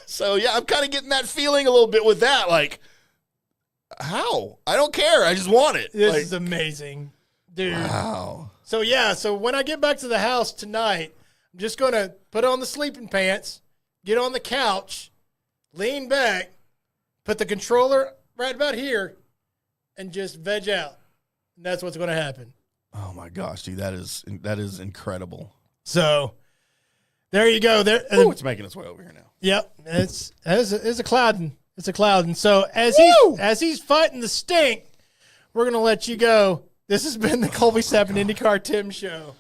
So, yeah, I'm kind of getting that feeling a little bit with that. Like, how? I don't care. I just want it. This is amazing, dude. Wow. So when I get back to the house tonight, I'm just going to put on the sleeping pants, get on the couch, lean back, put the controller right about here, and just veg out. And that's what's going to happen. Oh, my gosh, dude, that is incredible. So there you go. It's making its way over here now. Yep, it's a clouding. It's a clouding. So as he's fighting the stink, we're going to let you go. This has been the Colby Sapp IndyCarTim Show.